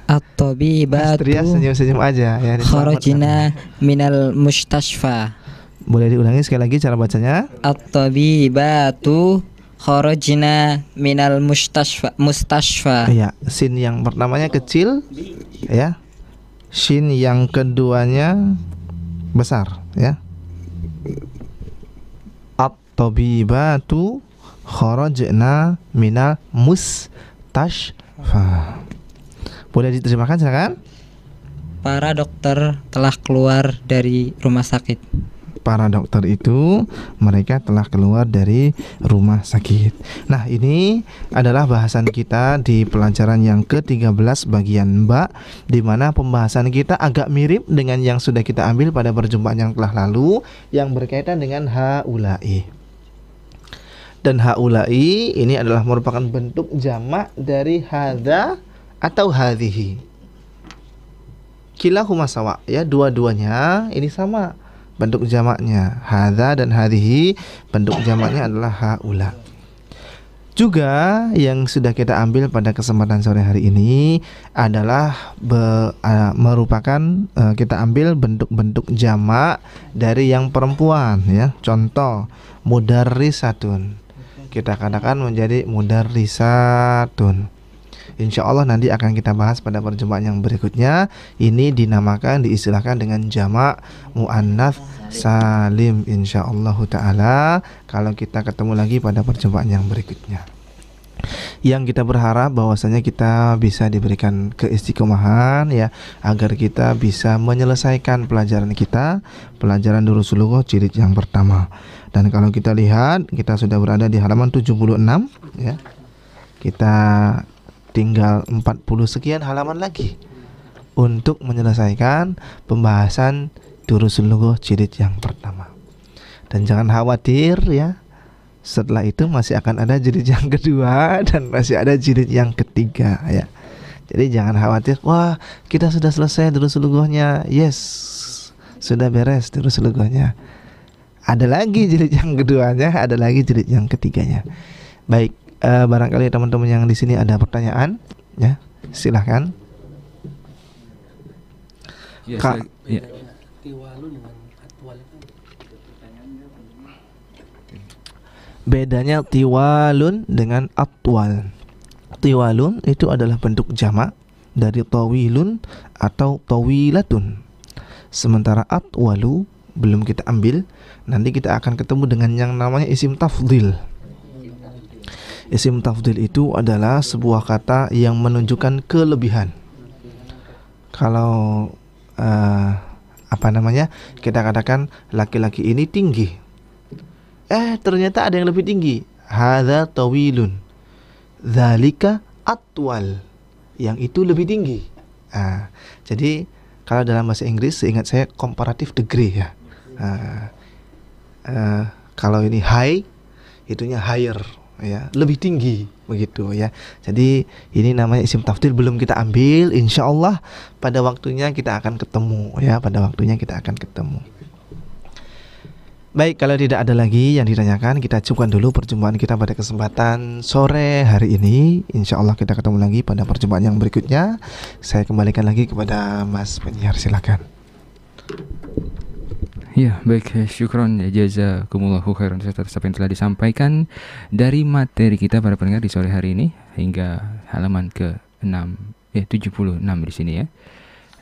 At-tabibatu Astria senyum-senyum aja ya. kharajna minal mustashfa. Boleh diulangi sekali lagi cara bacanya? At-tabibatu kharajna minal mustashfa. Iya, sin yang pertamanya kecil ya. Shin yang keduanya besar ya. At-tabibatu kharajna minal mustashfa. Boleh diterjemahkan silakan? Para dokter telah keluar dari rumah sakit. Para dokter itu mereka telah keluar dari rumah sakit. Nah, ini adalah bahasan kita di pelajaran yang ke-13 bagian Mbak, di mana pembahasan kita agak mirip dengan yang sudah kita ambil pada perjumpaan yang telah lalu yang berkaitan dengan haula'i. Dan haula'i ini adalah merupakan bentuk jamak dari hadza atau hadhihi. Kilahuma sawa ya, dua-duanya ini sama bentuk jamaknya. Hadza dan hadhihi bentuk jamaknya adalah haula. Juga yang sudah kita ambil pada kesempatan sore hari ini adalah merupakan kita ambil bentuk-bentuk jamak dari yang perempuan ya. Contoh mudarrisatun, kita katakan menjadi mudarrisatun. Insya Allah nanti akan kita bahas pada perjumpaan yang berikutnya. Ini dinamakan, diistilahkan dengan jamak muannats salim, insya Allah ta'ala, kalau kita ketemu lagi pada perjumpaan yang berikutnya. Yang kita berharap bahwasanya kita bisa diberikan keistiqomahan ya, agar kita bisa menyelesaikan pelajaran kita, pelajaran Durusul Lughah jilid yang pertama. Dan kalau kita lihat, kita sudah berada di halaman 76 ya. Kita tinggal 40 sekian halaman lagi untuk menyelesaikan pembahasan Durusul Lughah jilid yang pertama. Dan jangan khawatir ya, setelah itu masih akan ada jilid yang kedua dan masih ada jilid yang ketiga ya. Jadi jangan khawatir, wah kita sudah selesai Durusul Lughahnya. Yes, sudah beres Durusul Lughahnya. Ada lagi jilid yang keduanya, ada lagi jilid yang ketiganya. Baik, barangkali teman-teman yang di sini ada pertanyaan ya, silahkan. Ya, Kak, ya. Bedanya tiwalun dengan atwal. Tiwalun itu adalah bentuk jamak dari tawilun atau tawilatun. Sementara atwalu belum kita ambil, nanti kita akan ketemu dengan yang namanya isim tafdhil. Isim tafdhil itu adalah sebuah kata yang menunjukkan kelebihan. Kalau kita katakan laki-laki ini tinggi, ternyata ada yang lebih tinggi. Hadza tawilun, dzalika atwal, yang itu lebih tinggi. Jadi kalau dalam bahasa Inggris, seingat saya comparative degree ya. Kalau ini high, itunya higher ya, lebih tinggi begitu ya. Jadi ini namanya isim tafdhil, belum kita ambil. Insya Allah pada waktunya kita akan ketemu ya, pada waktunya kita akan ketemu. Baik, kalau tidak ada lagi yang ditanyakan, kita cukupkan dulu perjumpaan kita pada kesempatan sore hari ini. Insya Allah kita ketemu lagi pada perjumpaan yang berikutnya. Saya kembalikan lagi kepada Mas penyiar, silakan. Ya, baik, syukron, jazakumullahu khairan atas apa yang telah disampaikan dari materi kita para pendengar di sore hari ini hingga halaman ke-76 di sini ya.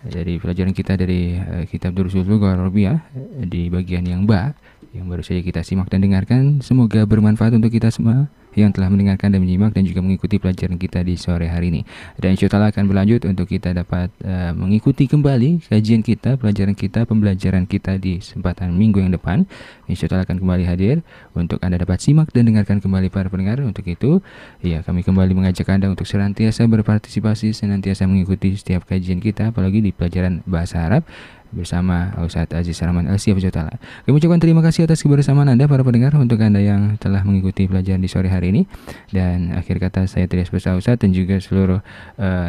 Dari pelajaran kita dari kitab Durusul Lughah Arabiyah di bagian yang ba yang baru saja kita simak dan dengarkan, semoga bermanfaat untuk kita semua yang telah mendengarkan dan menyimak dan juga mengikuti pelajaran kita di sore hari ini. Dan insya Allah akan berlanjut untuk kita dapat mengikuti kembali kajian kita, pelajaran kita, pembelajaran kita di kesempatan minggu yang depan. Insya Allah akan kembali hadir untuk Anda dapat simak dan dengarkan kembali para pendengar. Untuk itu, ya kami kembali mengajak Anda untuk senantiasa berpartisipasi, senantiasa mengikuti setiap kajian kita, apalagi di pelajaran bahasa Arab bersama Ustadz Aziz Rahman Al-Siyaf. Kami ucapkan terima kasih atas kebersamaan Anda para pendengar, untuk Anda yang telah mengikuti pelajaran di sore hari ini. Dan akhir kata saya Trias bersama Ustadz dan juga seluruh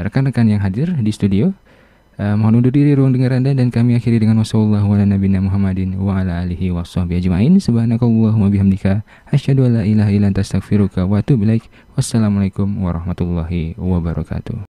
rekan-rekan yang hadir di studio. Mohon undur diri ruang dengar Anda, dan kami akhiri dengan wassallallahu ala nabiyina Muhammadin wa ala alihi washabbihi ajmain. Subhanakallahumma bihamdika asyhadu an la ilaha illa anta astaghfiruka wa atubu ilaik. Wassalamualaikum warahmatullahi wabarakatuh.